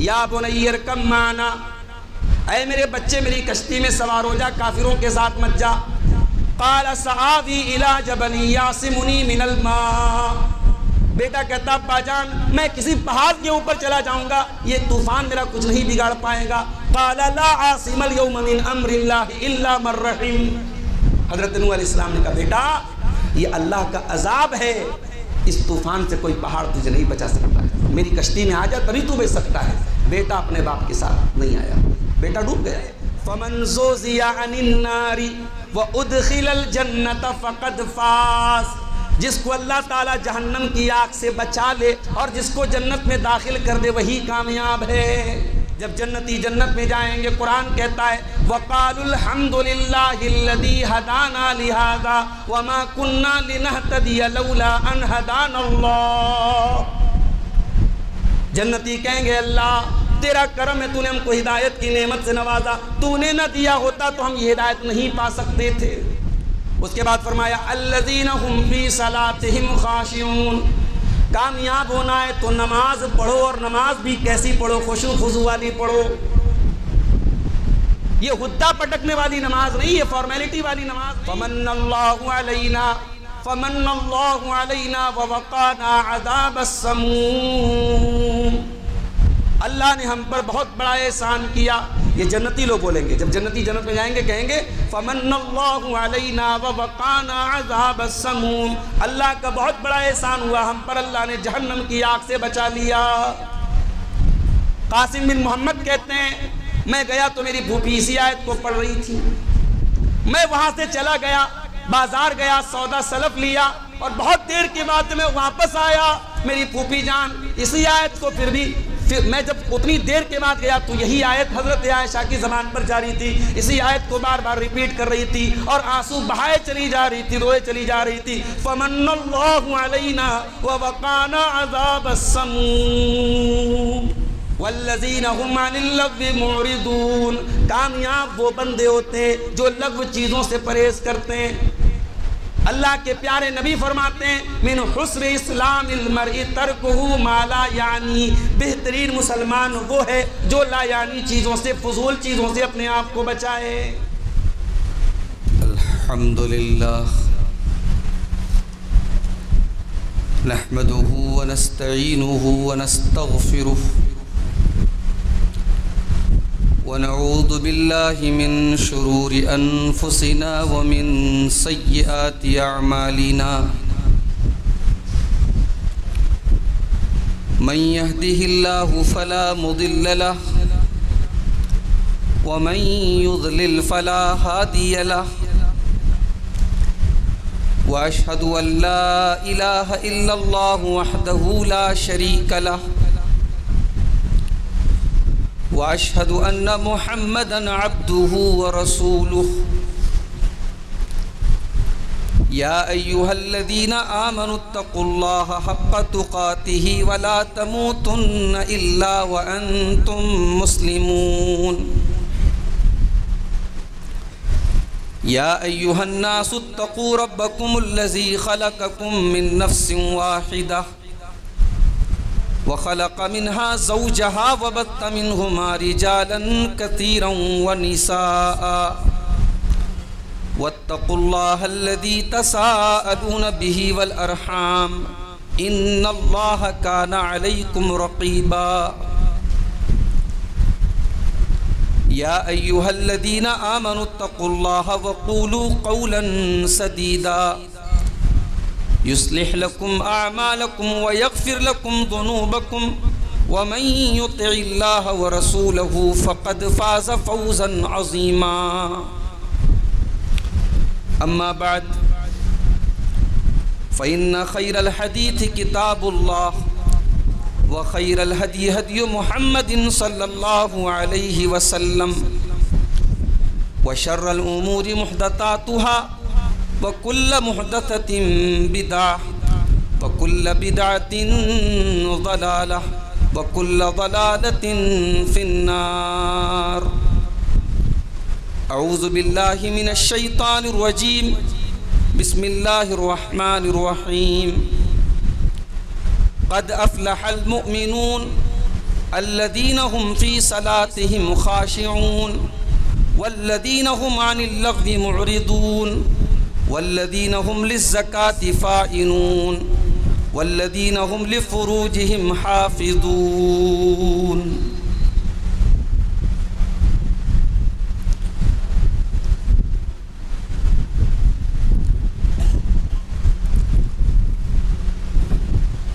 یا بنی ارکب معنا، اے میرے بچے میری کشتی میں سوار ہو جا، کافروں کے ساتھ مت جا۔ قال سآوی الی جبل یعصمنی من الماء، بیٹا کہتا ابا جان میں کسی پہاڑ کے اوپر چلا جاؤں گا، یہ طوفان میرا کچھ نہیں بگاڑ پائے گا۔ قال لا عاصم اليوم من امر اللہ الا من رحم، حضرت نوح علیہ السلام نے کہا بیٹا یہ اللہ کا عذاب ہے، اس طوفان سے کوئی پہاڑ تجھے نہیں بچا سکتا، میری کشتی میں آ جا تبھی تو بچ سکتا ہے۔ بیٹا اپنے باپ کے ساتھ نہیں آیا، بیٹا ڈوب گیا۔ فمن زوزی عن النار وادخل الجنۃ فقد فاز، جس کو اللہ تعالیٰ جہنم کی آگ سے بچا لے اور جس کو جنت میں داخل کر دے وہی کامیاب ہے۔ جب جنتی جنت میں جائیں گے قرآن کہتا ہے وَقَالُوا الْحَمْدُ لِلَّهِ الَّذِي هَدَانَا لِهَذَا وَمَا كُنَّا لِنَهْتَدِيَ لَوْلَا أَنْ هَدَانَا اللَّهُ، جنتی کہیں گے اللہ تیرا کرم ہے، تو نے ہم کو ہدایت کی نعمت سے نوازا، تو نے نہ دیا ہوتا تو ہم یہ ہدایت نہیں پا سکتے تھے۔ اس کے بعد فرمایا الذین هم فی صلاتهم خاشعون، کامیاب ہونا ہے تو نماز پڑھو، اور نماز بھی کیسی پڑھو؟ خشوع خضوع والی پڑھو، یہ ہدہ پٹکنے والی نماز نہیں، یہ فارمیلٹی والی نماز نہیں۔ فمن اللہ علینا ووقانا عذاب السموم، اللہ نے ہم پر بہت بڑا احسان کیا، یہ جنتی لوگ بولیں گے جب جنتی جنت میں جائیں گے، کہیں گے فمن اللہ علینا ووقانا عذاب السموم، اللہ کا بہت بڑا احسان ہوا ہم پر، اللہ نے جہنم کی آگ سے بچا لیا۔ قاسم بن محمد کہتے ہیں میں گیا تو میری پھوپھی اسی آیت کو پڑھ رہی تھی، میں وہاں سے چلا گیا، بازار گیا، سودا سلف لیا، اور بہت دیر کے بعد میں واپس آیا، میری پھوپھی جان اسی آیت کو پھر میں جب اتنی دیر کے بعد گیا تو یہی آیت حضرت عائشہ کی زبان پر جاری تھی، اسی آیت کو بار بار ریپیٹ کر رہی تھی اور آنسو بہائے چلی جا رہی تھی، روئے چلی جا رہی تھی۔ فمن اللہ علینا ووقانا عذاب السموم والذین هم عن اللغو معرضون، کامیاب وہ بندے ہوتے ہیں جو لغو چیزوں سے پرہیز کرتے ہیں۔ اللہ کے پیارے نبی فرماتے ہیں من حسن اسلام المرء ترکہ ما لا یعنی، بہترین مسلمان وہ ہے جو لا یعنی چیزوں سے، فضول چیزوں سے اپنے آپ کو بچائے۔ الحمدللہ نحمده ونستعینه ونستغفره ونعوذ باللہ من شرور انفسنا ومن سیئات اعمالنا، من يهده اللہ فلا مضل له ومن يضلل فلا هادی له، واشهد ان لا الہ الا اللہ وحدہ لا شریک له، واشهد ان محمدا عبده ورسوله، یا ایها الذین آمنوا اتقوا اللہ حق تقاته ولا تموتن الا وانتم مسلمون، یا ایها الناس اتقوا ربکم الذی خلقکم من نفس واحدہ وخلق منها زوجها وبث منهما رجالا كثيرا ونساء واتقوا الله الذي تساءلون به والأرحام إن الله كان عليكم رقيبا، يا أيها الذين آمنوا اتقوا الله وقولوا قولا سديدا يصلح لكم أعمالكم ويغفر لكم ذنوبكم ومن يطع الله ورسوله فقد فاز فوزا عظيما، أما بعد فإن خير الحديث كتاب الله وخير الهدي هدي محمد صلى الله عليه وسلم، وشر الأمور محدثاتها وكل محدثة بدعة وكل بدعة ضلالة وكل ضلالة في النار۔ اعوذ باللہ من الشیطان الرجیم، بسم اللہ الرحمن الرحیم۔ قد افلح المؤمنون الذین هم فی صلاتهم خاشعون والذین هم عن اللغو معرضون والذین هم للزکاة فاعلون والذین هم لفروجهم حافظون.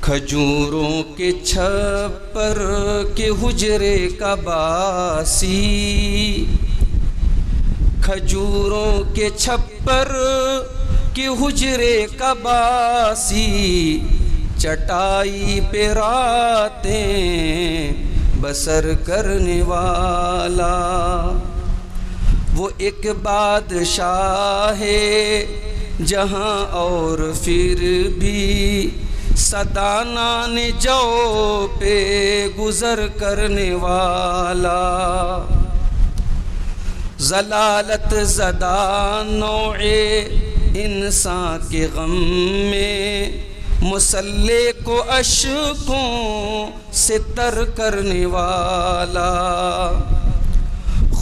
کھجوروں کے چھپر کے حجرے کا باسی، کھجوروں کے چھپر کے حجرے کا باسی، چٹائی پہ راتیں بسر کرنے والا، وہ ایک بادشاہ ہے جہاں اور پھر بھی صدانان جو پہ گزر کرنے والا، ضلالت زدہ نوع انسان کے غم میں مسلح کو اشکوں سے تر کرنے والا،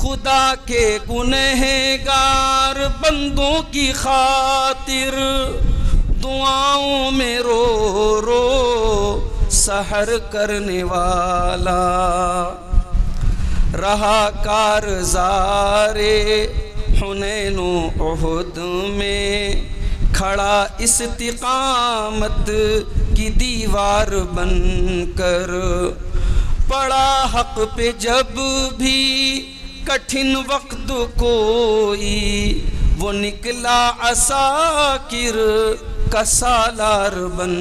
خدا کے گنہگار بندوں کی خاطر دعاؤں میں رو رو سحر کرنے والا، رہا کارزار حنین و احد میں کھڑا استقامت کی دیوار بن کر، پڑا حق پہ جب بھی کٹھن وقت کوئی، وہ نکلا عساکر کا سالار بن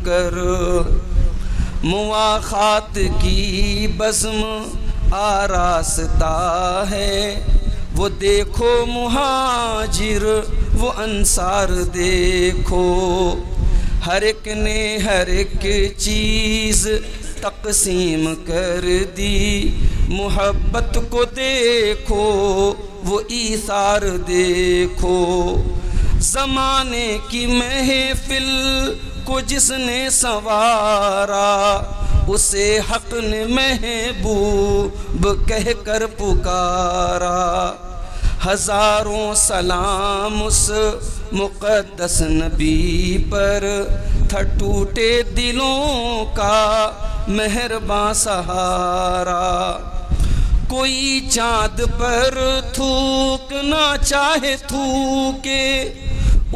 کر، مواخات کی بزم آراستہ ہے، وہ دیکھو مہاجر وہ انصار دیکھو، ہر ایک نے ہر ایک چیز تقسیم کر دی، محبت کو دیکھو وہ ایثار دیکھو، زمانے کی محفل کو جس نے سنوارا، اسے حق نے محبوب کہہ کر پکارا، ہزاروں سلام اس مقدس نبی پر، تھا ٹوٹے دلوں کا مہرباں سہارا، کوئی چاند پر تھوکنا چاہے تھوکے،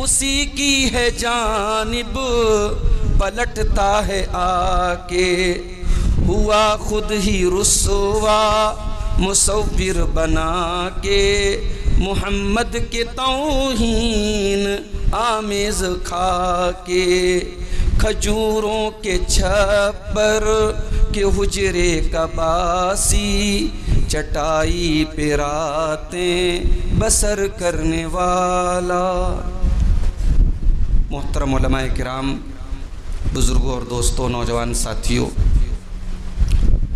اسی کی ہے جانب پلٹتا ہے آ کے، ہوا خود ہی رسوا مصور بنا کے، محمد کے توہین آمیز کھا کے، کھجوروں کے چھپر کے حجرے کا باسی، چٹائی پہ راتیں بسر کرنے والا۔ محترم علماء کرام، بزرگوں اور دوستوں، نوجوان ساتھیوں،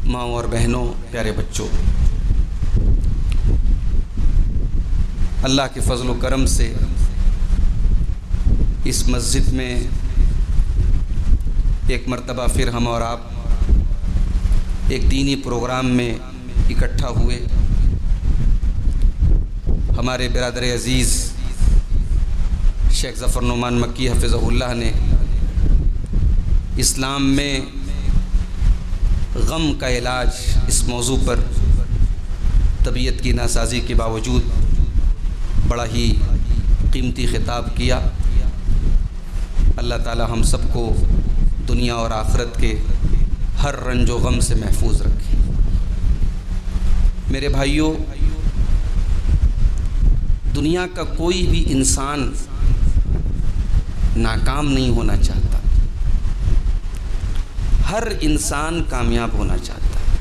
ماؤں اور بہنوں، پیارے بچوں، اللہ کے فضل و کرم سے اس مسجد میں ایک مرتبہ پھر ہم اور آپ ایک دینی پروگرام میں اکٹھا ہوئے۔ ہمارے برادر عزیز شیخ ظفر نعمان مکی حفظہ اللہ نے اسلام میں غم کا علاج اس موضوع پر طبیعت کی ناسازی کے باوجود بڑا ہی قیمتی خطاب کیا۔ اللہ تعالی ہم سب کو دنیا اور آخرت کے ہر رنج و غم سے محفوظ رکھے۔ میرے بھائیوں، دنیا کا کوئی بھی انسان ناکام نہیں ہونا چاہتا، ہر انسان کامیاب ہونا چاہتا ہے۔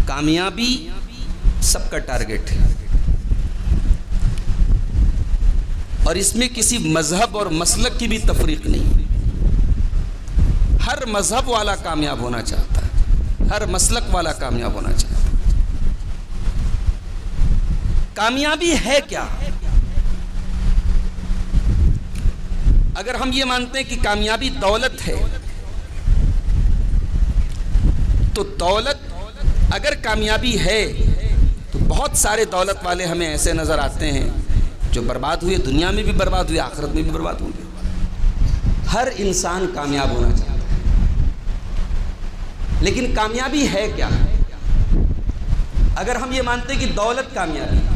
کامیابی سب کا ٹارگٹ ہے، اور اس میں کسی مذہب اور مسلک کی بھی تفریق نہیں۔ ہر مذہب والا کامیاب ہونا چاہتا ہے، ہر مسلک والا کامیاب ہونا چاہتا ہے۔ کامیابی ہے کیا؟ اگر ہم یہ مانتے ہیں کہ کامیابی دولت ہے، تو دولت اگر کامیابی ہے تو بہت سارے دولت والے ہمیں ایسے نظر آتے ہیں جو برباد ہوئے، دنیا میں بھی برباد ہوئے، آخرت میں بھی برباد ہوں گے۔ ہر انسان کامیاب ہونا چاہتا ہے، لیکن کامیابی ہے کیا؟ اگر ہم یہ مانتے کہ دولت کامیابی ہے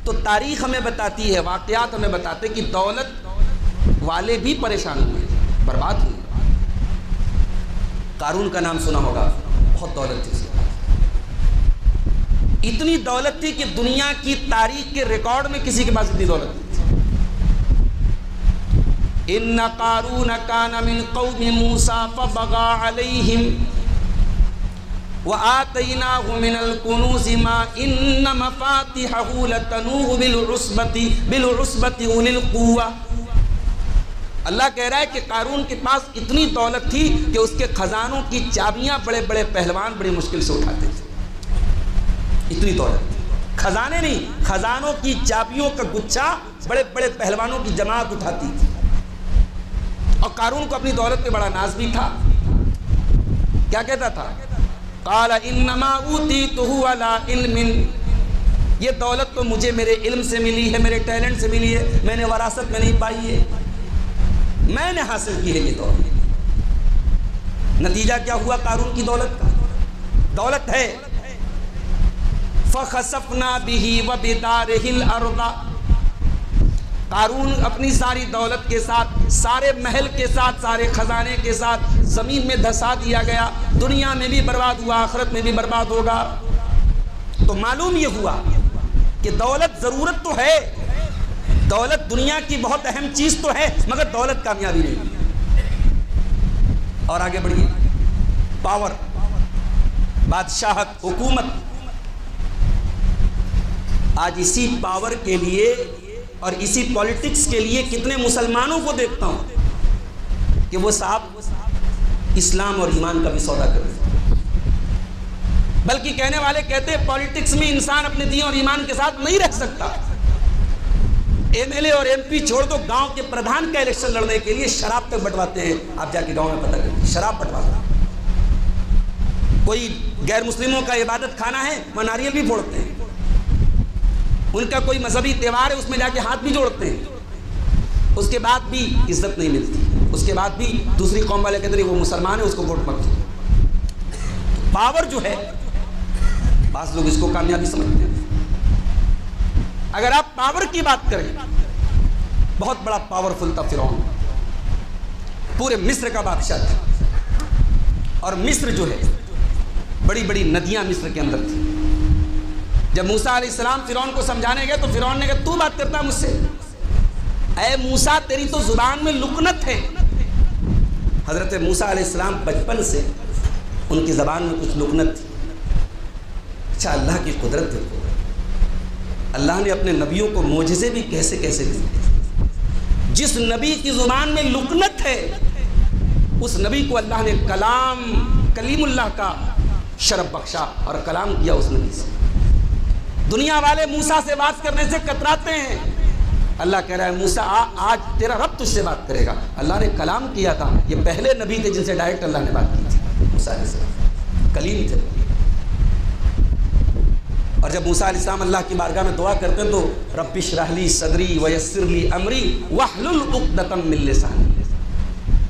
تو تاریخ ہمیں بتاتی ہے، واقعات ہمیں بتاتے ہیں کہ دولت والے بھی پریشان ہوئے، برباد ہوئے۔ قارون کا نام سنا ہوگا، بہت دولت تھی، اتنی دولت تھی کہ دنیا کی تاریخ کے ریکارڈ میں کسی کے پاس اتنی دولت نہیں تھی۔ ان قارون کان من قوم موسیٰ فبغى علیہم وآتیناہ من الکنوز ما ان مفاتحہ لتنوء بالعصبۃ اولی القوہ۔ اللہ کہہ رہا ہے کہ قارون کے پاس اتنی دولت تھی کہ اس کے خزانوں کی چابیاں بڑے بڑے پہلوان بڑی مشکل سے اٹھاتے تھے، اتنی دولت، خزانے نہیں، خزانوں کی چابیوں کا گچھا بڑے بڑے پہلوانوں کی جماعت اٹھاتی تھی۔ اور قارون کو اپنی دولت پہ بڑا ناز بھی تھا، کیا کہتا تھا؟ قال انما اوتیتہ علی علم، یہ دولت تو مجھے میرے علم سے ملی ہے، میرے ٹیلنٹ سے ملی ہے، میں نے وراثت میں نہیں پائی ہے، میں نے حاصل کی ہے یہ دولت۔ نتیجہ کیا ہوا قارون کی دولت کا؟ دولت ہے فَخَسَفْنَا بِهِ وَبِدَارِهِ الْأَرْضَ، قارون اپنی ساری دولت کے ساتھ، سارے محل کے ساتھ، سارے خزانے کے ساتھ زمین میں دھسا دیا گیا، دنیا میں بھی برباد ہوا، آخرت میں بھی برباد ہوگا۔ تو معلوم یہ ہوا کہ دولت ضرورت تو ہے، دولت دنیا کی بہت اہم چیز تو ہے، مگر دولت کامیابی نہیں۔ اور آگے بڑھیے، پاور، بادشاہت، حکومت۔ آج اسی پاور کے لیے اور اسی پولیٹکس کے لیے کتنے مسلمانوں کو دیکھتا ہوں کہ وہ صاحب اسلام اور ایمان کا بھی سودا کر رہے ہیں، بلکہ کہنے والے کہتے ہیں پولیٹکس میں انسان اپنے دین اور ایمان کے ساتھ نہیں رہ سکتا۔ ایم ایل اے اور ایم پی چھوڑ دو، گاؤں کے پردھان کا الیکشن لڑنے کے لیے شراب تک بٹواتے ہیں، آپ جا کے گاؤں میں پتہ کریں، شراب بٹواتے ہیں۔ کوئی غیر مسلموں کا عبادت خانہ ہے، وہ ناریل بھی پھوڑتے ہیں، ان کا کوئی مذہبی تہوار ہے، اس میں جا کے ہاتھ بھی جوڑتے ہیں، اس کے بعد بھی عزت نہیں ملتی، اس کے بعد بھی دوسری قوم والے کہتے ہیں وہ مسلمان ہے، اس کو ووٹ مت دو۔ پاور جو ہے، بعض لوگ اس کو کامیابی سمجھتے ہیں۔ اگر آپ پاور کی بات کریں، بہت بڑا پاورفل تھا فرعون، پورے مصر کا بادشاہ تھا، اور مصر جو ہے بڑی بڑی ندیاں مصر کے اندر تھی۔ جب موسیٰ علیہ السلام فرعون کو سمجھانے گئے تو فرعون نے کہا تو بات کرتا ہے مجھ سے؟ اے موسیٰ تیری تو زبان میں لکنت ہے۔ حضرت موسیٰ علیہ السلام بچپن سے ان کی زبان میں کچھ لکنت تھی۔ اچھا، اللہ کی قدرت دیکھو، اللہ نے اپنے نبیوں کو معجزے بھی کیسے کیسے دیے۔ جس نبی کی زبان میں لکنت ہے اس نبی کو اللہ نے کلیم اللہ کا شرف بخشا اور کلام کیا اس نبی سے۔ دنیا والے موسیٰ سے بات کرنے سے کتراتے ہیں، اللہ کہہ رہا ہے موسیٰ آج تیرا رب تجھ سے بات کرے گا۔ اللہ نے کلام کیا تھا، یہ پہلے نبی تھے جن سے ڈائریکٹ اللہ نے بات کی تھی، موسیٰ علیہ السلام کلیم تھے۔ اور جب موسیٰ علیہ السلام اللہ کی بارگاہ میں دعا کرتے ہیں تو رب اشرح لی صدری ویسر لی امری واحلل عقدۃ من لسانی،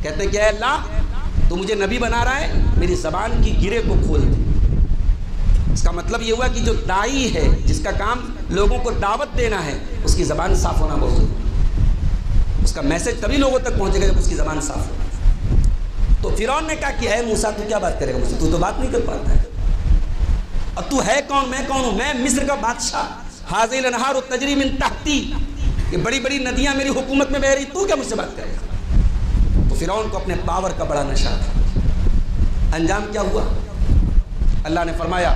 کہتے ہیں کہ اے اللہ تو مجھے نبی بنا رہا ہے، میری زبان کی گرے کو کھول دے۔ اس کا مطلب یہ ہوا کہ جو داعی ہے، جس کا کام لوگوں کو دعوت دینا ہے، اس کی زبان صاف ہونا بہت ضروری ہے۔ اس کا میسج تبھی لوگوں تک پہنچے گا جب اس کی زبان صاف ہو۔ تو فرعون نے کہا کہ اے موسیٰ تو کیا بات کرے گا مجھ سے، تو بات نہیں کر پاتا ہے، اور تو ہے کون، میں کون ہوں، میں مصر کا بادشاہ، ھذہ الانہار تجری من تحتی، یہ بڑی بڑی ندیاں میری حکومت میں بہہ رہی، تو کیا مجھ سے بات کرے گا؟ تو فرعون کو اپنے پاور کا بڑا نشہ تھا۔ انجام کیا ہوا؟ اللہ نے فرمایا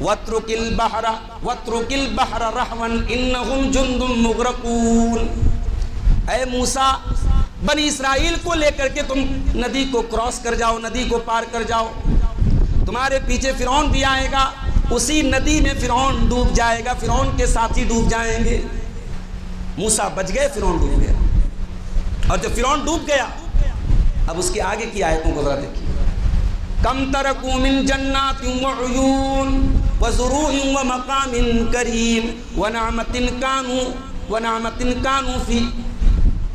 وَاتْرُكِ الْبَحْرَ رَحْوًا إِنَّهُمْ جُنْدٌ مُغْرَقُونَ، اے موسیٰ بنی اسرائیل کو لے کر کے تم ندی کو کراس کر جاؤ، ندی کو پار کر جاؤ، تمہارے پیچھے فرعون بھی آئے گا، اسی ندی میں فرعون ڈوب جائے گا، فرعون کے ساتھی ڈوب جائیں گے۔ موسیٰ بچ گئے، فرعون ڈوب گیا۔ اور جب فرعون ڈوب گیا، اب اس کے آگے کی آیتوں کو ذرا دیکھیے۔ کم ترکوا من جنات وعیون وزروع ومقام کریم ونعمت کانوا فی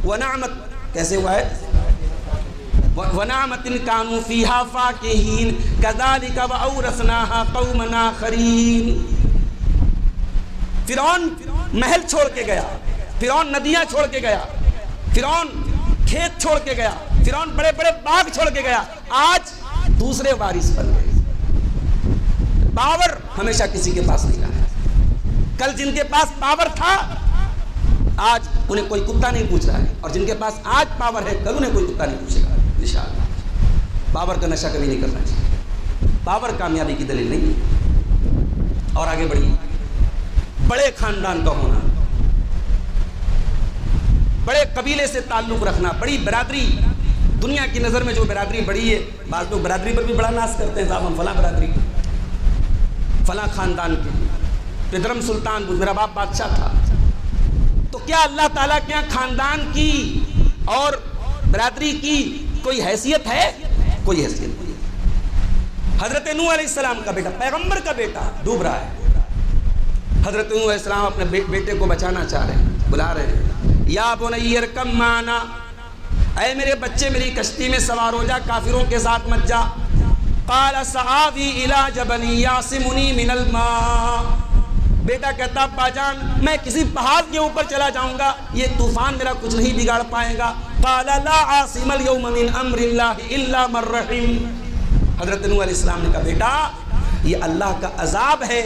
ونعمت کیسے ہوا ہے ونعمت کانوا فیہا فاکہین کذالک وأورثناہا قوما آخرین. فرعون محل چھوڑ کے گیا, فرعون ندیاں چھوڑ کے گیا, فرعون کھیت چھوڑ کے گیا, فرعون بڑے بڑے باغ چھوڑ کے گیا. آج دوسرے وارث بن گئے. پاور ہمیشہ کسی کے پاس نہیں رہا. کل جن کے پاس پاور تھا آج انہیں کوئی کتا نہیں پوچھ رہا ہے, اور جن کے پاس آج پاور ہے کل انہیں کوئی کتا نہیں پوچھے گا انشاءاللہ. پاور کا نشہ کبھی نہیں کرنا چاہیے. پاور کامیابی کی دلیل نہیں ہے. اور آگے بڑھیے. بڑے خاندان کا ہونا, بڑے قبیلے سے تعلق رکھنا, بڑی برادری. دنیا کی نظر میں جو برادری بڑی ہے, بعض لوگ برادری پر بھی بڑا ناز کرتے ہیں, صاحب ہم فلاں برادری فلاں خاندان کے, پدرم سلطان میرا باپ بادشاہ تھا. تو کیا اللہ تعالیٰ کے یہاں خاندان کی اور برادری کی کوئی حیثیت ہے؟ کوئی حیثیت نہیں. حضرت نوح علیہ السلام کا بیٹا, پیغمبر کا بیٹا ڈوب رہا ہے. حضرت نوح علیہ السلام اپنے بیٹے کو بچانا چاہ رہے ہیں, بلا رہے ہیں, یا بنی ارکب معنا, اے میرے بچے میری کشتی میں سوار ہو جا, کافروں کے ساتھ مت جا. قال سآوی الی جبل یعصمنی من الماء. بیٹا کہتا ابا جان میں کسی پہاڑ کے اوپر چلا جاؤں گا, یہ طوفان میرا کچھ نہیں بگاڑ پائے گا. قال لا عاصم اليوم من امر اللہ الا من رحم. حضرت نوح علیہ السلام نے کہا بیٹا یہ اللہ کا عذاب ہے,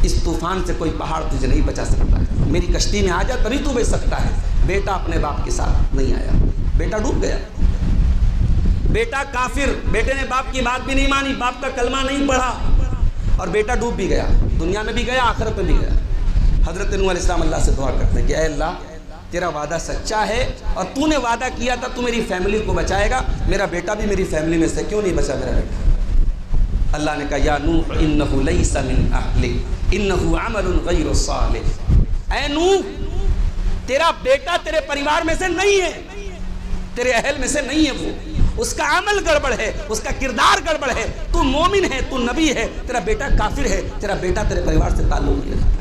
اس طوفان سے کوئی پہاڑ تجھے نہیں بچا سکتا ہے, میری کشتی میں آ جا تبھی تو بچ سکتا ہے. بیٹا اپنے باپ کے ساتھ نہیں آیا, بیٹا ڈوب گیا. بیٹا کافر, بیٹے نے باپ کی بات بھی نہیں مانی, باپ کا کلمہ نہیں پڑھا, اور بیٹا ڈوب بھی گیا, دنیا میں بھی گیا آخرت میں بھی گیا. حضرت نوح علیہ السلام اللہ سے دعا کرتے ہیں کہ اے اللہ تیرا وعدہ سچا ہے, اور تو نے وعدہ کیا تھا تو میری فیملی کو بچائے گا, میرا بیٹا بھی میری فیملی میں سے کیوں نہیں بچا میرا بیٹا. اللہ نے کہا یا نوح انہ لیس من اہلک انہ عمل غیر صالح. اے نوح تیرا بیٹا تیرے پریوار میں سے نہیں ہے, تیرے اہل میں سے نہیں ہے, وہ اس کا عمل گڑبڑ ہے, اس کا کردار گڑبڑ ہے. تو مومن ہے, تو نبی ہے, تیرا بیٹا کافر ہے, تیرا بیٹا تیرے پریوار سے تعلق نہیں رکھتا ہے.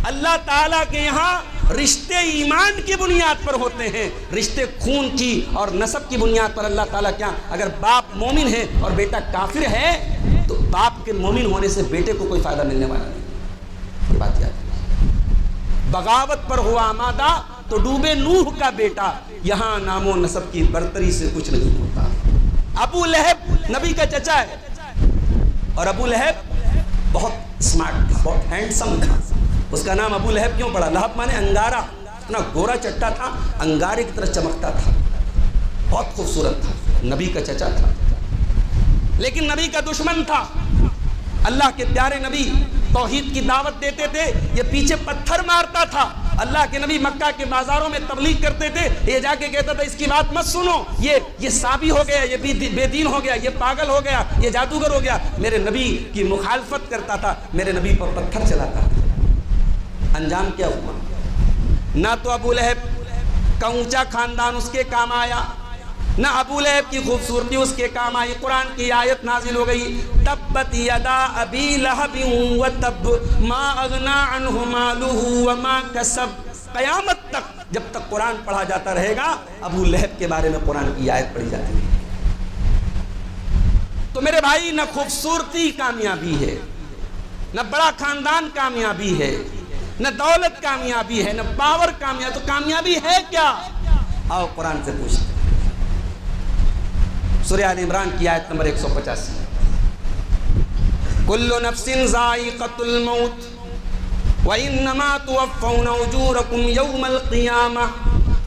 اللہ تعالیٰ کے یہاں رشتے ایمان کی بنیاد پر ہوتے ہیں, رشتے خون کی اور نسب کی بنیاد پر. اللہ تعالیٰ کیا اگر باپ مومن ہے اور بیٹا کافر ہے تو باپ کے مومن ہونے سے بیٹے کو کوئی فائدہ ملنے والا نہیں. یہ بات یاد رکھیے. بغاوت پر ہوا آمادہ تو ڈوبے نوح کا بیٹا, یہاں نام و نسب کی برتری سے کچھ نہیں ہوتا. ابو لہب نبی کا چچا ہے, اور ابو لہب بہت اسمارٹ تھا, بہت ہینڈسم تھا. اس کا نام ابو لہب کیوں پڑا؟ لہب مانے انگارہ, اتنا گورا چٹا تھا, انگارے کی طرح چمکتا تھا, بہت خوبصورت تھا, نبی کا چچا تھا, لیکن نبی کا دشمن تھا. اللہ کے پیارے نبی توحید کی دعوت دیتے تھے, یہ پیچھے پتھر مارتا تھا. اللہ کے نبی مکہ کے بازاروں میں تبلیغ کرتے تھے, یہ جا کے کہتا تھا اس کی بات مت سنو, یہ سابی ہو گیا, یہ بے دین ہو گیا, یہ پاگل ہو گیا, یہ جادوگر ہو گیا. میرے نبی کی مخالفت کرتا تھا, میرے نبی پر پتھر چلاتا تھا. انجام کیا ہوا؟ نہ تو ابو لہب کا اونچا خاندان اس کے کام آیا, نہ ابو لہب کی خوبصورتی اس کے کام آئی. قرآن کی آیت نازل ہو گئی, تبت یدا ابی لہب وتب ما اغنی عنہ مالہ وما کسب. قیامت تک جب تک قرآن پڑھا جاتا رہے گا ابو لہب کے بارے میں قرآن کی آیت پڑھی جاتی ہے. تو میرے بھائی نہ خوبصورتی کامیابی ہے, نہ بڑا خاندان کامیابی ہے, نہ دولت کامیابی ہے, نہ پاور کامیابی. تو کامیابی ہے کیا؟ آؤ قرآن سے پوچھتے ہیں. سورہ آل عمران کی آیت نمبر 185, کل نفس ذائقۃ الموت وانما توفون اجورکم یوم القیامہ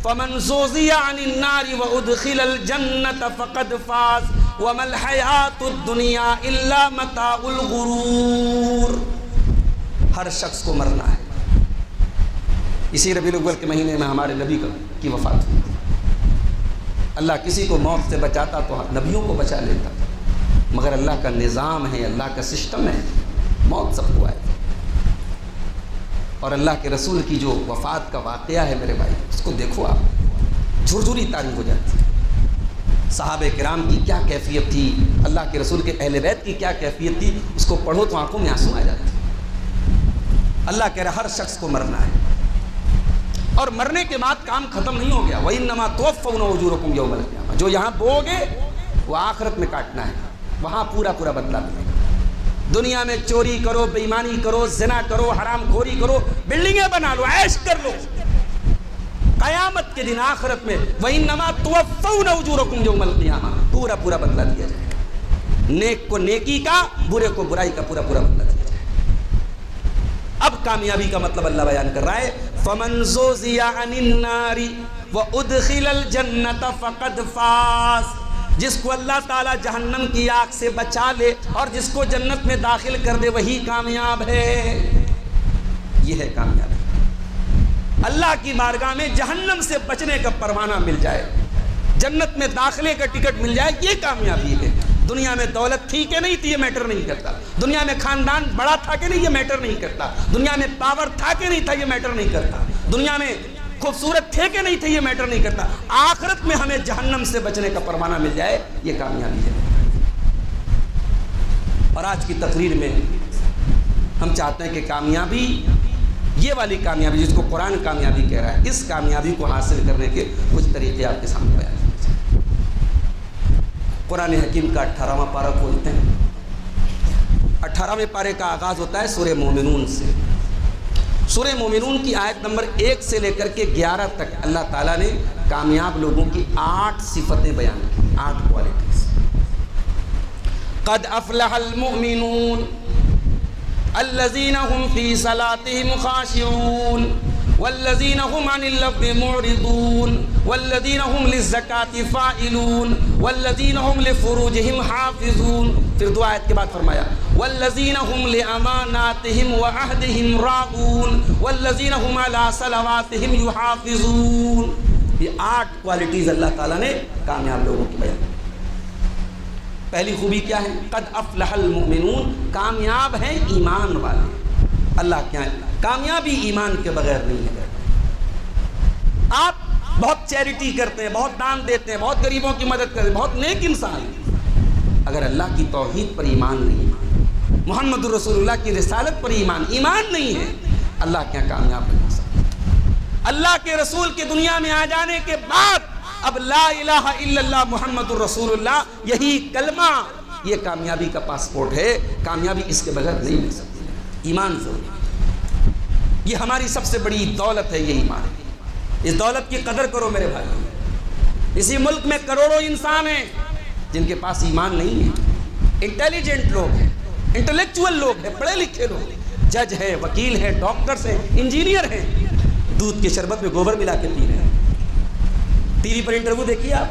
فمن زحزح عن النار وادخل الجنة فقد فاز وما الحیاۃ الدنیا الا متاع الغرور. ہر شخص کو مرنا ہے. اسی ربیع الاول کے مہینے میں ہمارے نبی کی وفات ہوئی. اللہ کسی کو موت سے بچاتا تو نبیوں کو بچا لیتا, مگر اللہ کا نظام ہے, اللہ کا سسٹم ہے, موت سب کو آئے. اور اللہ کے رسول کی جو وفات کا واقعہ ہے میرے بھائی, اس کو دیکھو آپ, جھرجھری تاریخ ہو جاتی ہے. صحابہ کرام کی کیا کیفیت تھی، اللہ کے رسول کے اہل بیت کی کیا کیفیت تھی، اس کو پڑھو تو آنکھوں میں آنسو آ جاتے ہیں۔ اللہ کہہ رہا ہر شخص کو مرنا ہے، اور مرنے کے بعد کام ختم نہیں ہو گیا۔ وَإِنَّمَا تُوَفَّوْنَ أُجُورَكُمْ يَوْمَ الْقِيَامَةِ، جو یہاں بو گے وہ آخرت میں کاٹنا ہے، وہاں پورا بدلہ ملے گا۔ دنیا میں چوری کرو، بے ایمانی کرو، زنا کرو، حرام خوری کرو، بلڈنگیں بنا لو، عیش کر لو، قیامت کے دن آخرت میں وَإِنَّمَا تُوَفَّوْنَ أُجُورَكُمْ يَوْمَ الْقِيَامَةِ پورا بدلہ دیا جائے گا، نیک کو نیکی کا، برے کو برائی کا پورا بدلہ دیا جائے گا۔ اب کامیابی کا مطلب اللہ بیان کر رہا ہے، فَمَنْ زُحْزِحَ عَنِ النَّارِ وَأُدْخِلَ الْجَنَّةَ فَقَدْ فَازَ، جس کو اللہ تعالیٰ جہنم کی آگ سے بچا لے اور جس کو جنت میں داخل کر دے وہی کامیاب ہے۔ یہ ہے کامیابی، اللہ کی بارگاہ میں جہنم سے بچنے کا پروانہ مل جائے، جنت میں داخلے کا ٹکٹ مل جائے، یہ کامیابی ہے۔ دنیا میں دولت تھی کہ نہیں تھی یہ میٹر نہیں کرتا، دنیا میں خاندان بڑا تھا کہ نہیں یہ میٹر نہیں کرتا، دنیا میں پاور تھا کہ نہیں تھا یہ میٹر نہیں کرتا، دنیا میں خوبصورت تھے کہ نہیں تھے یہ میٹر نہیں کرتا، آخرت میں ہمیں جہنم سے بچنے کا پروانہ مل جائے، یہ کامیابی ہے۔ اور آج کی تقریر میں ہم چاہتے ہیں کہ کامیابی، یہ والی کامیابی جس کو قرآن کامیابی کہہ رہا ہے، اس کامیابی کو حاصل کرنے کے کچھ طریقے آپ کے سامنے بیان کیے جائیں۔ قرآن حکیم کا 18واں پارہ کھولتے ہیں۔ 18ویں پارے کا آغاز ہوتا ہے سورہ مومنون سے۔ سورہ مومنون کی آیت نمبر 1 سے لے کر کے 11 تک اللہ تعالیٰ نے کامیاب لوگوں کی 8 صفتیں بیان کی، 8 کوالٹیز۔ قد افلح المؤمنون الذين هم في صلاتهم خاشعون والذين هم عن اللغو معرضون والذين هم للزكاة فاعلون والذين هم لفروجهم حافظون۔ پھر دو آیت کے بعد فرمایا والذین هم لأماناتهم وعهدهم راعون والذین هم على صلواتهم يحافظون۔ یہ 8 کوالٹیز اللہ تعالیٰ نے کامیاب لوگوں کی بیان۔ پہلی خوبی کیا ہے؟ قد افلح المؤمنون، کامیاب ہیں ایمان والے۔ اللہ کیا ہے؟ کامیابی ایمان کے بغیر نہیں ہے۔ آپ بہت چیریٹی کرتے ہیں، بہت دان دیتے ہیں، بہت غریبوں کی مدد کرتے ہیں، بہت نیک انسان ہیں، اگر اللہ کی توحید پر ایمان نہیں ہے، محمد رسول اللہ کی رسالت پر ایمان نہیں ہے، اللہ کیا کامیاب نہیں ہو سکتا۔ اللہ کے رسول کے دنیا میں آ جانے کے بعد اب لا الہ الا اللہ محمد الرسول اللہ، یہی کلمہ یہ کامیابی کا پاسپورٹ ہے، کامیابی اس کے بغیر نہیں مل سکتی، ایمان ضروری ہے۔ یہ ہماری سب سے بڑی دولت ہے، یہ ایمان ہے۔ اس دولت کی قدر کرو میرے بھائی۔ اسی ملک میں کروڑوں انسان ہیں جن کے پاس ایمان نہیں ہے، انٹیلیجنٹ لوگ ہیں، انٹلیکچول لوگ ہیں، پڑھے لکھے لوگ، جج ہیں، وکیل ہیں، ڈاکٹرز ہیں، انجینئر ہیں، دودھ کے شربت میں گوبر ملا کے پی رہے ہیں۔ ٹی وی پر انٹرویو دیکھیے، آپ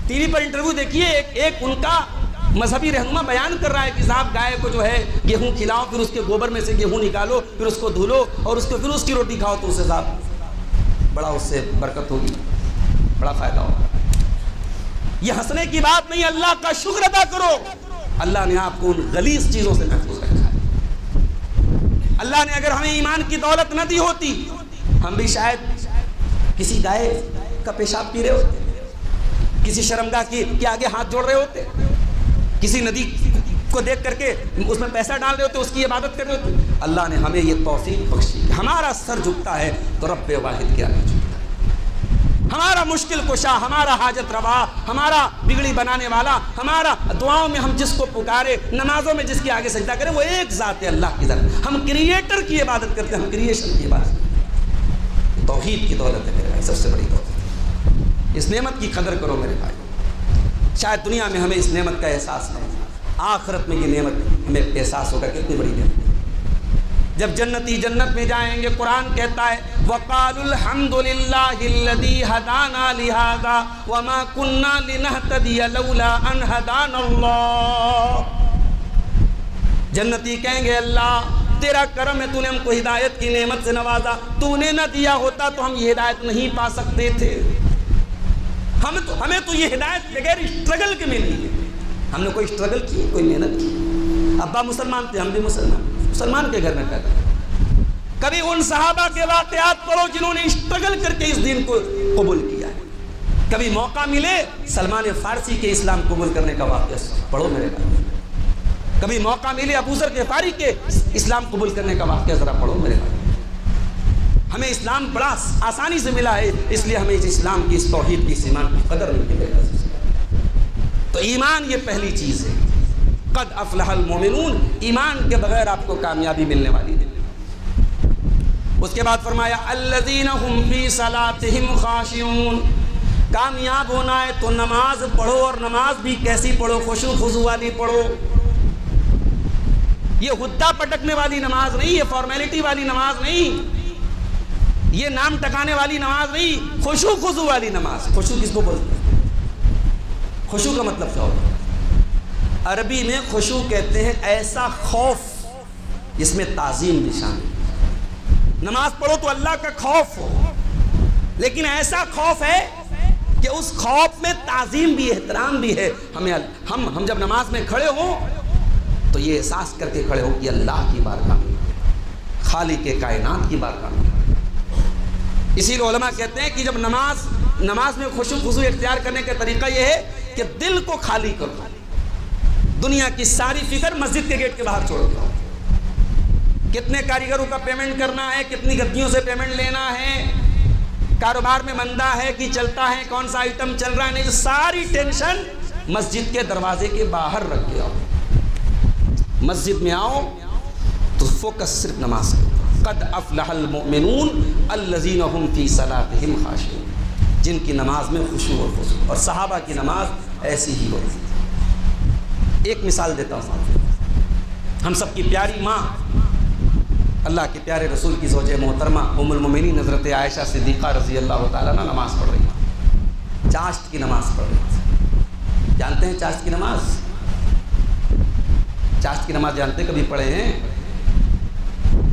ٹی وی پر انٹرویو دیکھیے، ایک ان کا مذہبی رہنما بیان کر رہا ہے کہ صاحب گائے کو جو ہے گیہوں کھلاؤ، پھر اس کے گوبر میں سے گیہوں نکالو، پھر اس کو دھلو اور اس کو پھر اس کی روٹی کھاؤ تو اس سے صاحب بڑا اس سے برکت ہوگی، بڑا فائدہ ہوگا۔ یہ ہنسنے کی بات نہیں، اللہ کا شکر ادا کرو، اللہ نے آپ کو ان غلیظ چیزوں سے محفوظ رکھا ہے۔ اللہ نے اگر ہمیں ایمان کی دولت نہ دی ہوتی، ہم بھی شاید کسی گائے کا پیشاب پی رہے ہوتے، کسی شرمگاہ کے آگے ہاتھ جوڑ رہے ہوتے، کسی ندی کو دیکھ کر کے اس میں پیسہ ڈال رہے ہوتے، اس کی عبادت کر رہے ہوتے۔ اللہ نے ہمیں یہ توفیق بخشی، ہمارا سر جھکتا ہے تو رب واحد کے آگے جھکتا ہے، ہمارا مشکل کشا، ہمارا حاجت روا، ہمارا بگڑی بنانے والا، ہمارا دعاؤں میں ہم جس کو پکارے، نمازوں میں جس کے آگے سجدہ کریں، وہ ایک ذات ہے، اللہ کی ذات۔ ہم کریٹر کی عبادت کرتے ہیں، ہم کریشن کی عبادت کرتے ہیں۔ توحید کی دولت ہے میرے بھائی، سب سے بڑی دولت۔ اس نعمت کی قدر کرو میرے بھائی، شاید دنیا میں ہمیں اس نعمت کا احساس نہیں، آخرت میں یہ نعمت ہمیں احساس ہوگا کتنی بڑی نعمت ہے۔ جب جنتی جنت میں جائیں گے، قرآن کہتا ہے وَقَالُوا الْحَمْدُ لِلَّهِ الَّذِي هَدَانَا لِهَذَا وَمَا كُنَّا لِنَهْتَدِيَ لَوْلَا أَنْ هَدَانَا اللَّهُ۔ جنتی کہیں گے اللہ تیرا کرم ہے، تو نے ہم کو ہدایت کی نعمت سے نوازا، تو نے نہ دیا ہوتا تو ہم یہ ہدایت نہیں پا سکتے تھے، ہمیں تو یہ ہدایت بغیر اسٹرگل کے ملی ہے، ہم نے کوئی اسٹرگل کی، کوئی محنت کی۔ ابا مسلمان تھے، ہم بھی مسلمان کے گھر میں پیدا ہوئے۔ کبھی ان صحابہ کے واقعات پڑھو جنہوں نے اسٹرگل کر کے اس دین کو قبول کیا ہے، کبھی موقع ملے سلمان فارسی کے اسلام قبول کرنے کا واقعہ پڑھو میرے بھائی. کبھی موقع ملے ابو ذر غفاری کے اسلام قبول کرنے کا واقعہ ذرا پڑھو میرے بھائی. ہمیں اسلام بڑا آسانی سے ملا ہے، اس لیے ہمیں اس اسلام کی، اس توحید کی، اس ایمان کی قدر نہیں ملے گا. تو ایمان یہ پہلی چیز ہے. قد افلح المومنون، ایمان کے بغیر آپ کو کامیابی ملنے والی نہیں. اس کے بعد فرمایا الذین هم فی صلاتہم خاشعون. کامیاب ہونا ہے تو نماز پڑھو، اور نماز بھی کیسی پڑھو؟ خشوع خضوع والی پڑھو. یہ غدہ پٹکنے والی نماز نہیں، یہ فارمیلٹی والی نماز نہیں، یہ نام ٹکانے والی نماز نہیں، خشوع خضوع والی نماز. خشوع کس کو بولتے ہیں؟ خشوع کا مطلب کیا ہوتا ہے؟ عربی میں خشوع کہتے ہیں ایسا خوف جس میں تعظیم بھی شامل. نماز پڑھو تو اللہ کا خوف ہو، لیکن ایسا خوف ہے کہ اس خوف میں تعظیم بھی، احترام بھی ہے. ہم جب نماز میں کھڑے ہوں تو یہ احساس کر کے کھڑے ہو کہ اللہ کی بارگاہ میں، خالق کائنات کی بارگاہ میں. اسی لیے علماء کہتے ہیں کہ جب نماز میں خشوع خضوع اختیار کرنے کا طریقہ یہ ہے کہ دل کو خالی کرو، دنیا کی ساری فکر مسجد کے گیٹ کے باہر چھوڑ دو. کتنے کاریگروں کا پیمنٹ کرنا ہے، کتنی گدیوں سے پیمنٹ لینا ہے، کاروبار میں مندہ ہے کہ چلتا ہے، کون سا آئٹم چل رہا ہے، نہیں، ساری ٹینشن مسجد کے دروازے کے باہر رکھ کے آؤ. مسجد میں آؤ تو فوکس صرف نماز کرو. قد افلح المؤمنون الذین هم فی صلاتہم خاشعون، جن کی نماز میں خشوع اور خضوع. اور صحابہ کی نماز ایسی ہی ہوتی ہے. ایک مثال دیتا ہوں. ہم سب کی پیاری ماں، اللہ کے پیارے رسول کی زوجہ محترمہ ام المومنین حضرت عائشہ صدیقہ رضی اللہ تعالیٰ عنہ نماز پڑھ رہی ہیں. چاشت کی نماز پڑھ رہی ہیں. جانتے ہیں چاشت کی نماز؟ چاشت کی نماز جانتے ہیں؟ کبھی پڑھے ہیں؟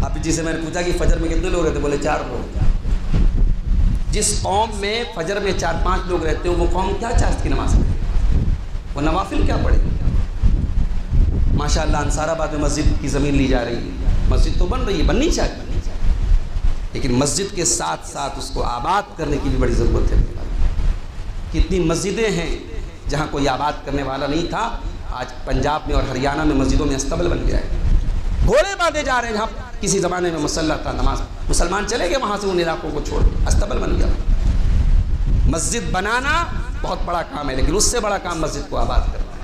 حافظ جی سے میں نے پوچھا کہ فجر میں کتنے لوگ رہتے؟ بولے 4 لوگ. جس قوم میں فجر میں 4-5 لوگ رہتے ہیں وہ قوم کیا چاشت کی نماز پڑھے؟ وہ نوافل کیا پڑھے؟ ماشاء اللہ انصار آباد میں مسجد کی زمین لی جا رہی ہے. مسجد تو بن رہی ہے، بننی چاہیے، لیکن مسجد کے ساتھ ساتھ اس کو آباد کرنے کی بھی بڑی ضرورت ہے. کتنی مسجدیں ہیں جہاں کوئی آباد کرنے والا نہیں تھا، آج پنجاب میں اور ہریانہ میں مسجدوں میں استقبال بن گیا ہے. گھوڑے باندھے جا رہے ہیں. جہاں کسی زمانے میں مسلح تھا، نماز مسلمان چلے گئے وہاں سے ان علاقوں کو چھوڑ، استقبال بن گیا. مسجد بنانا بہت بڑا کام ہے، لیکن اس سے بڑا کام مسجد کو آباد کرنا ہے.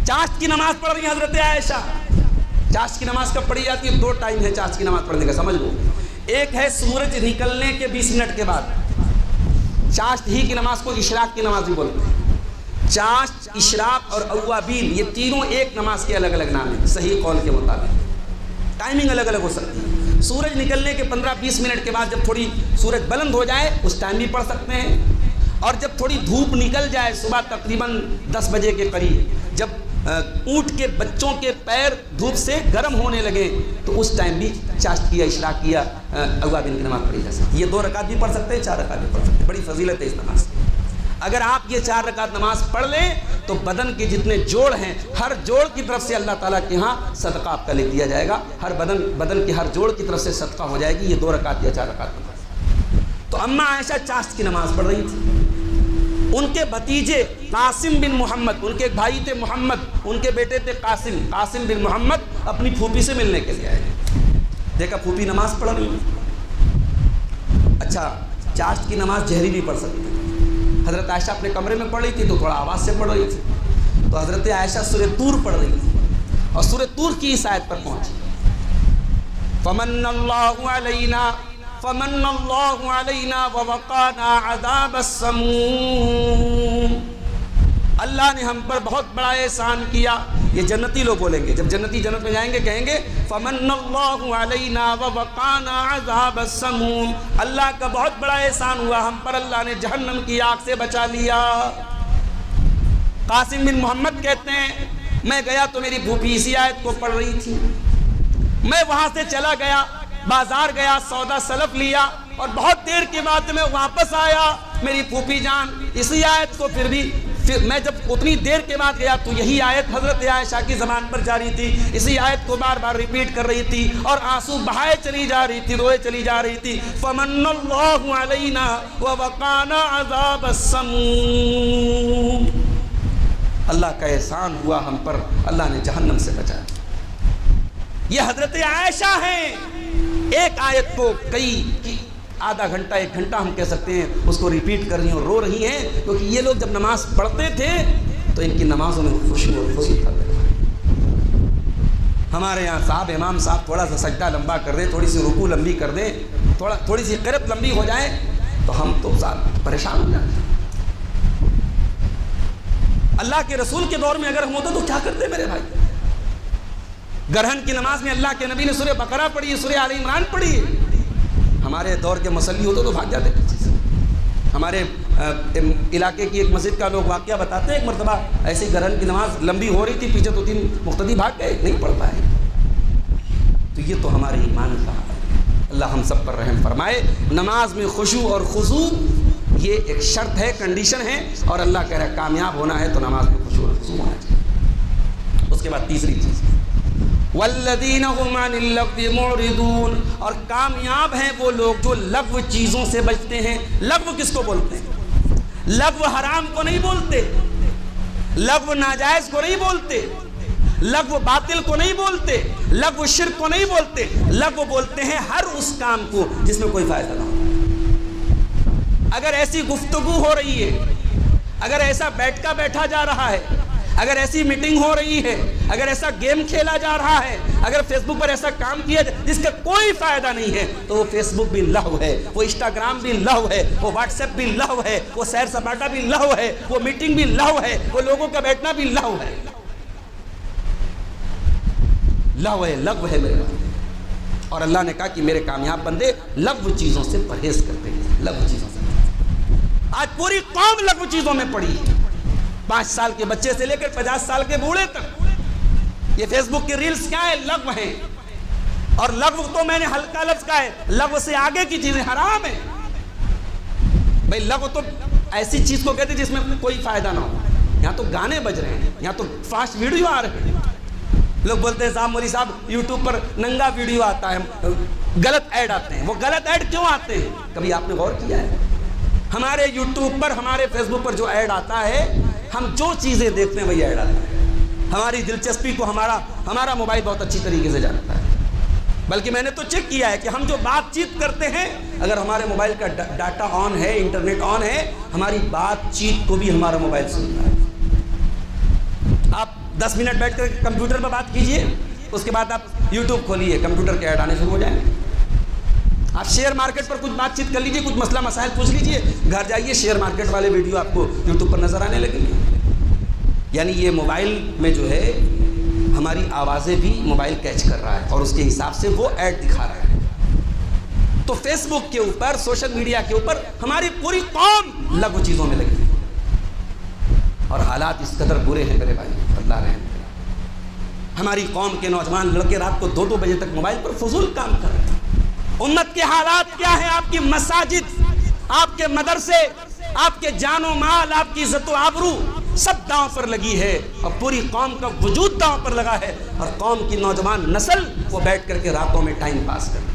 چاشت کی نماز پڑھ رہی ہیں حضرت عائشہ. چاشت کی نماز کب پڑھی جاتی ہے؟ 2 ٹائم ہے چاشت کی نماز پڑھنے کا، سمجھ لو. ایک ہے سورج نکلنے کے 20 منٹ کے بعد. چاشت ہی کی نماز کو اشراق کی نماز بھی بولتے ہیں. چاشت، اشراق اور اوابین یہ تینوں ایک نماز کے الگ الگ نام ہیں صحیح قول کے مطابق. ٹائمنگ الگ الگ ہو سکتی ہے. سورج نکلنے کے 15-20 منٹ کے بعد جب تھوڑی سورج بلند ہو جائے اس ٹائم بھی پڑھ سکتے ہیں. اور جب تھوڑی دھوپ نکل جائے صبح تقریباً 10 بجے کے قریب، جب اونٹ کے بچوں کے پیر دھوپ سے گرم ہونے لگے تو اس ٹائم بھی چاشت کیا، اشراق کیا، اوابین کی نماز پڑھی جا سکتی ہے. یہ 2 رکعت بھی پڑھ سکتے ہیں، 4 رکعت بھی پڑھ سکتے ہیں. بڑی فضیلت ہے اس نماز کی. اگر آپ یہ 4 رکعت نماز پڑھ لیں تو بدن کے جتنے جوڑ ہیں ہر جوڑ کی طرف سے اللہ تعالیٰ کے ہاں صدقہ آپ کا لکھ دیا جائے گا. ہر بدن کے ہر جوڑ کی طرف سے صدقہ ہو جائے گی. یہ 2 رکعت یا 4 رکعت نماز. تو اماں عائشہ چاشت کی نماز پڑھ رہی تھی. ان کے بھتیجے قاسم بن محمد، ان کے ایک بھائی تھے محمد، ان کے بیٹے تھے قاسم بن محمد اپنی پھوپھی سے ملنے کے لیے آئے. دیکھا پھوپھی نماز پڑھ رہی ہے. اچھا چاشت کی نماز جہری بھی پڑھ سکتے ہیں. حضرت عائشہ اپنے کمرے میں پڑھ رہی تھی تو تھوڑا آواز سے پڑھ رہی تھی. تو حضرت عائشہ سورہ طور پڑھ رہی تھی اور سورہ طور کی اس آیت پر پہنچی. فمن اللہ علینا ووقانا عذاب السموم. اللہ نے ہم پر بہت بڑا احسان کیا. یہ جنتی لوگ بولیں گے، جب جنتی جنت میں جائیں گے کہیں گے فمن اللہ علینا ووقانا عذاب السموم. اللہ کا بہت بڑا احسان ہوا ہم پر، اللہ نے جہنم کی آگ سے بچا لیا. قاسم بن محمد کہتے ہیں میں گیا تو میری پھوپھی اسی آیت کو پڑھ رہی تھی. میں وہاں سے چلا گیا، بازار گیا، سودا سلف لیا اور بہت دیر کے بعد میں واپس آیا. میری پھوپھی جان اسی آیت کو پھر بھی پھر میں جب اتنی دیر کے بعد گیا تو یہی آیت حضرت عائشہ کی زبان پر جاری تھی، اسی آیت کو بار بار ریپیٹ کر رہی تھی اور آنسو بہائے چلی جا رہی تھی، روئے چلی جا رہی تھی. فمن اللہ علینا ووقانا عذاب السموم. اللہ کا احسان ہوا ہم پر، اللہ نے جہنم سے بچایا. یہ حضرت عائشہ ہیں. ایک آیت کو کئی آدھا گھنٹہ 1 گھنٹہ ہم کہہ سکتے ہیں اس کو ریپیٹ کر رہی ہیں اور رو رہی ہیں، کیونکہ یہ لوگ جب نماز پڑھتے تھے تو ان کی نمازوں میں خوشی اور خوشی تھا. ہمارے یہاں صاحب امام صاحب تھوڑا سا سجدہ لمبا کر دیں، تھوڑی سی رکوع لمبی کر دیں، تھوڑی سی قرات لمبی ہو جائے تو ہم تو پریشان ہو جاتے ہیں. اللہ کے رسول کے دور میں اگر ہم ہوتے تو کیا کرتے میرے بھائی؟ گرہن کی نماز میں اللہ کے نبی نے سورہ بقرہ پڑھی، سورہ آل عمران پڑھی. ہمارے دور کے مصلی ہوتے تو بھاگ جاتے پیچھے سے. ہمارے علاقے کی ایک مسجد کا لوگ واقعہ بتاتے ہیں، ایک مرتبہ ایسی گرہن کی نماز لمبی ہو رہی تھی، پیچھے 2-3 مقتدی بھاگ گئے، نہیں پڑھ پائے. تو یہ تو ہمارے ایمان کا حال ہے. اللہ ہم سب پر رحم فرمائے. نماز میں خشوع اور خضوع یہ ایک شرط ہے، کنڈیشن ہے، اور اللہ کہہ رہا ہے کامیاب ہونا ہے تو نماز میں خشوع اور خضوع ہونا چاہیے. اس کے بعد تیسری چیز والذین هم عن اللغو معرضون، اور کامیاب ہیں وہ لوگ جو لغو چیزوں سے بچتے ہیں. لغو کس کو بولتے ہیں؟ لغو حرام کو نہیں بولتے، لغو ناجائز کو نہیں بولتے، لغو باطل کو نہیں بولتے، لغو شرک کو نہیں بولتے. لغو بولتے ہیں ہر اس کام کو جس میں کوئی فائدہ نہ ہو. اگر ایسی گفتگو ہو رہی ہے، اگر ایسا بیٹھا جا رہا ہے، اگر ایسی میٹنگ ہو رہی ہے، اگر ایسا گیم کھیلا جا رہا ہے، اگر فیس بک پر ایسا کام کیا جس کا کوئی فائدہ نہیں ہے، تو وہ فیس بک بھی لہو ہے، وہ انسٹاگرام بھی لہو ہے، وہ واٹس ایپ بھی لہو ہے، وہ سیر سپاٹا بھی لہو ہے، وہ میٹنگ بھی لہو ہے، وہ لوگوں کا بیٹھنا بھی لہو ہے. لہو ہے، لغو ہے میرے بھائی. اور اللہ نے کہا کہ میرے کامیاب بندے لغو چیزوں سے پرہیز کرتے ہیں. لغو چیزوں سے آج پوری قوم لغو چیزوں میں پڑی ہے. 5 سال کے بچے سے لے کر 50 سال کے بوڑھے تک. یہ فیس بک کی ریلز کیا ہے؟ لغو ہیں. اور لغو تو میں نے ہلکا لفظ کہا ہے، لغو سے آگے کی چیزیں حرام ہیں. بھئی لغو تو ایسی چیز کو کہتے ہیں جس میں کوئی فائدہ نہ ہو. یہاں تو گانے بج رہے ہیں، یہاں تو فاسٹ ویڈیو آ رہے ہیں. لوگ بولتے ہیں صاحب مولوی صاحب یوٹیوب پر ننگا ویڈیو آتا ہے، غلط ایڈ آتے ہیں. وہ غلط ایڈ کیوں آتے ہیں؟ کبھی آپ نے غور کیا ہے؟ ہمارے یوٹیوب پر، ہمارے فیس بک پر جو ایڈ آتا ہے، ہم جو چیزیں دیکھتے ہیں وہی ایڈ آتا ہے. ہماری دلچسپی کو ہمارا موبائل بہت اچھی طریقے سے جانتا ہے. بلکہ میں نے تو چیک کیا ہے کہ ہم جو بات چیت کرتے ہیں، اگر ہمارے موبائل کا ڈاٹا آن ہے، انٹرنیٹ آن ہے، ہماری بات چیت کو بھی ہمارا موبائل سنتا ہے. آپ 10 منٹ بیٹھ کر کمپیوٹر پر بات کیجئے، اس کے بعد آپ یوٹیوب کھولیے، کمپیوٹر کے ایڈ آنے شروع ہو جائیں. آپ شیئر مارکیٹ پر کچھ بات چیت کر لیجئے، کچھ مسئلہ مسائل پوچھ لیجئے، گھر جائیے شیئر مارکیٹ والے ویڈیو آپ کو یوٹیوب پر نظر آنے لگیں گے. یعنی یہ موبائل میں جو ہے ہماری آوازیں بھی موبائل کیچ کر رہا ہے اور اس کے حساب سے وہ ایڈ دکھا رہا ہے. تو فیس بک کے اوپر، سوشل میڈیا کے اوپر ہماری پوری قوم لغو چیزوں میں لگی ہے. اور حالات اس قدر برے ہیں میرے بھائی، اللہ رحم. ہماری قوم کے نوجوان لڑکے رات کو 2-2 بجے تک موبائل پر فضول کام کر رہے ہیں. امت کے حالات کیا ہیں؟ آپ کی مساجد، آپ کے مدرسے، آپ کے جان و مال، آپ کی عزت و آبرو سب داؤں پر لگی ہے، اور پوری قوم کا وجود داؤں پر لگا ہے. اور قوم کی نوجوان نسل وہ بیٹھ کر کے راتوں میں ٹائم پاس کر رہی ہے.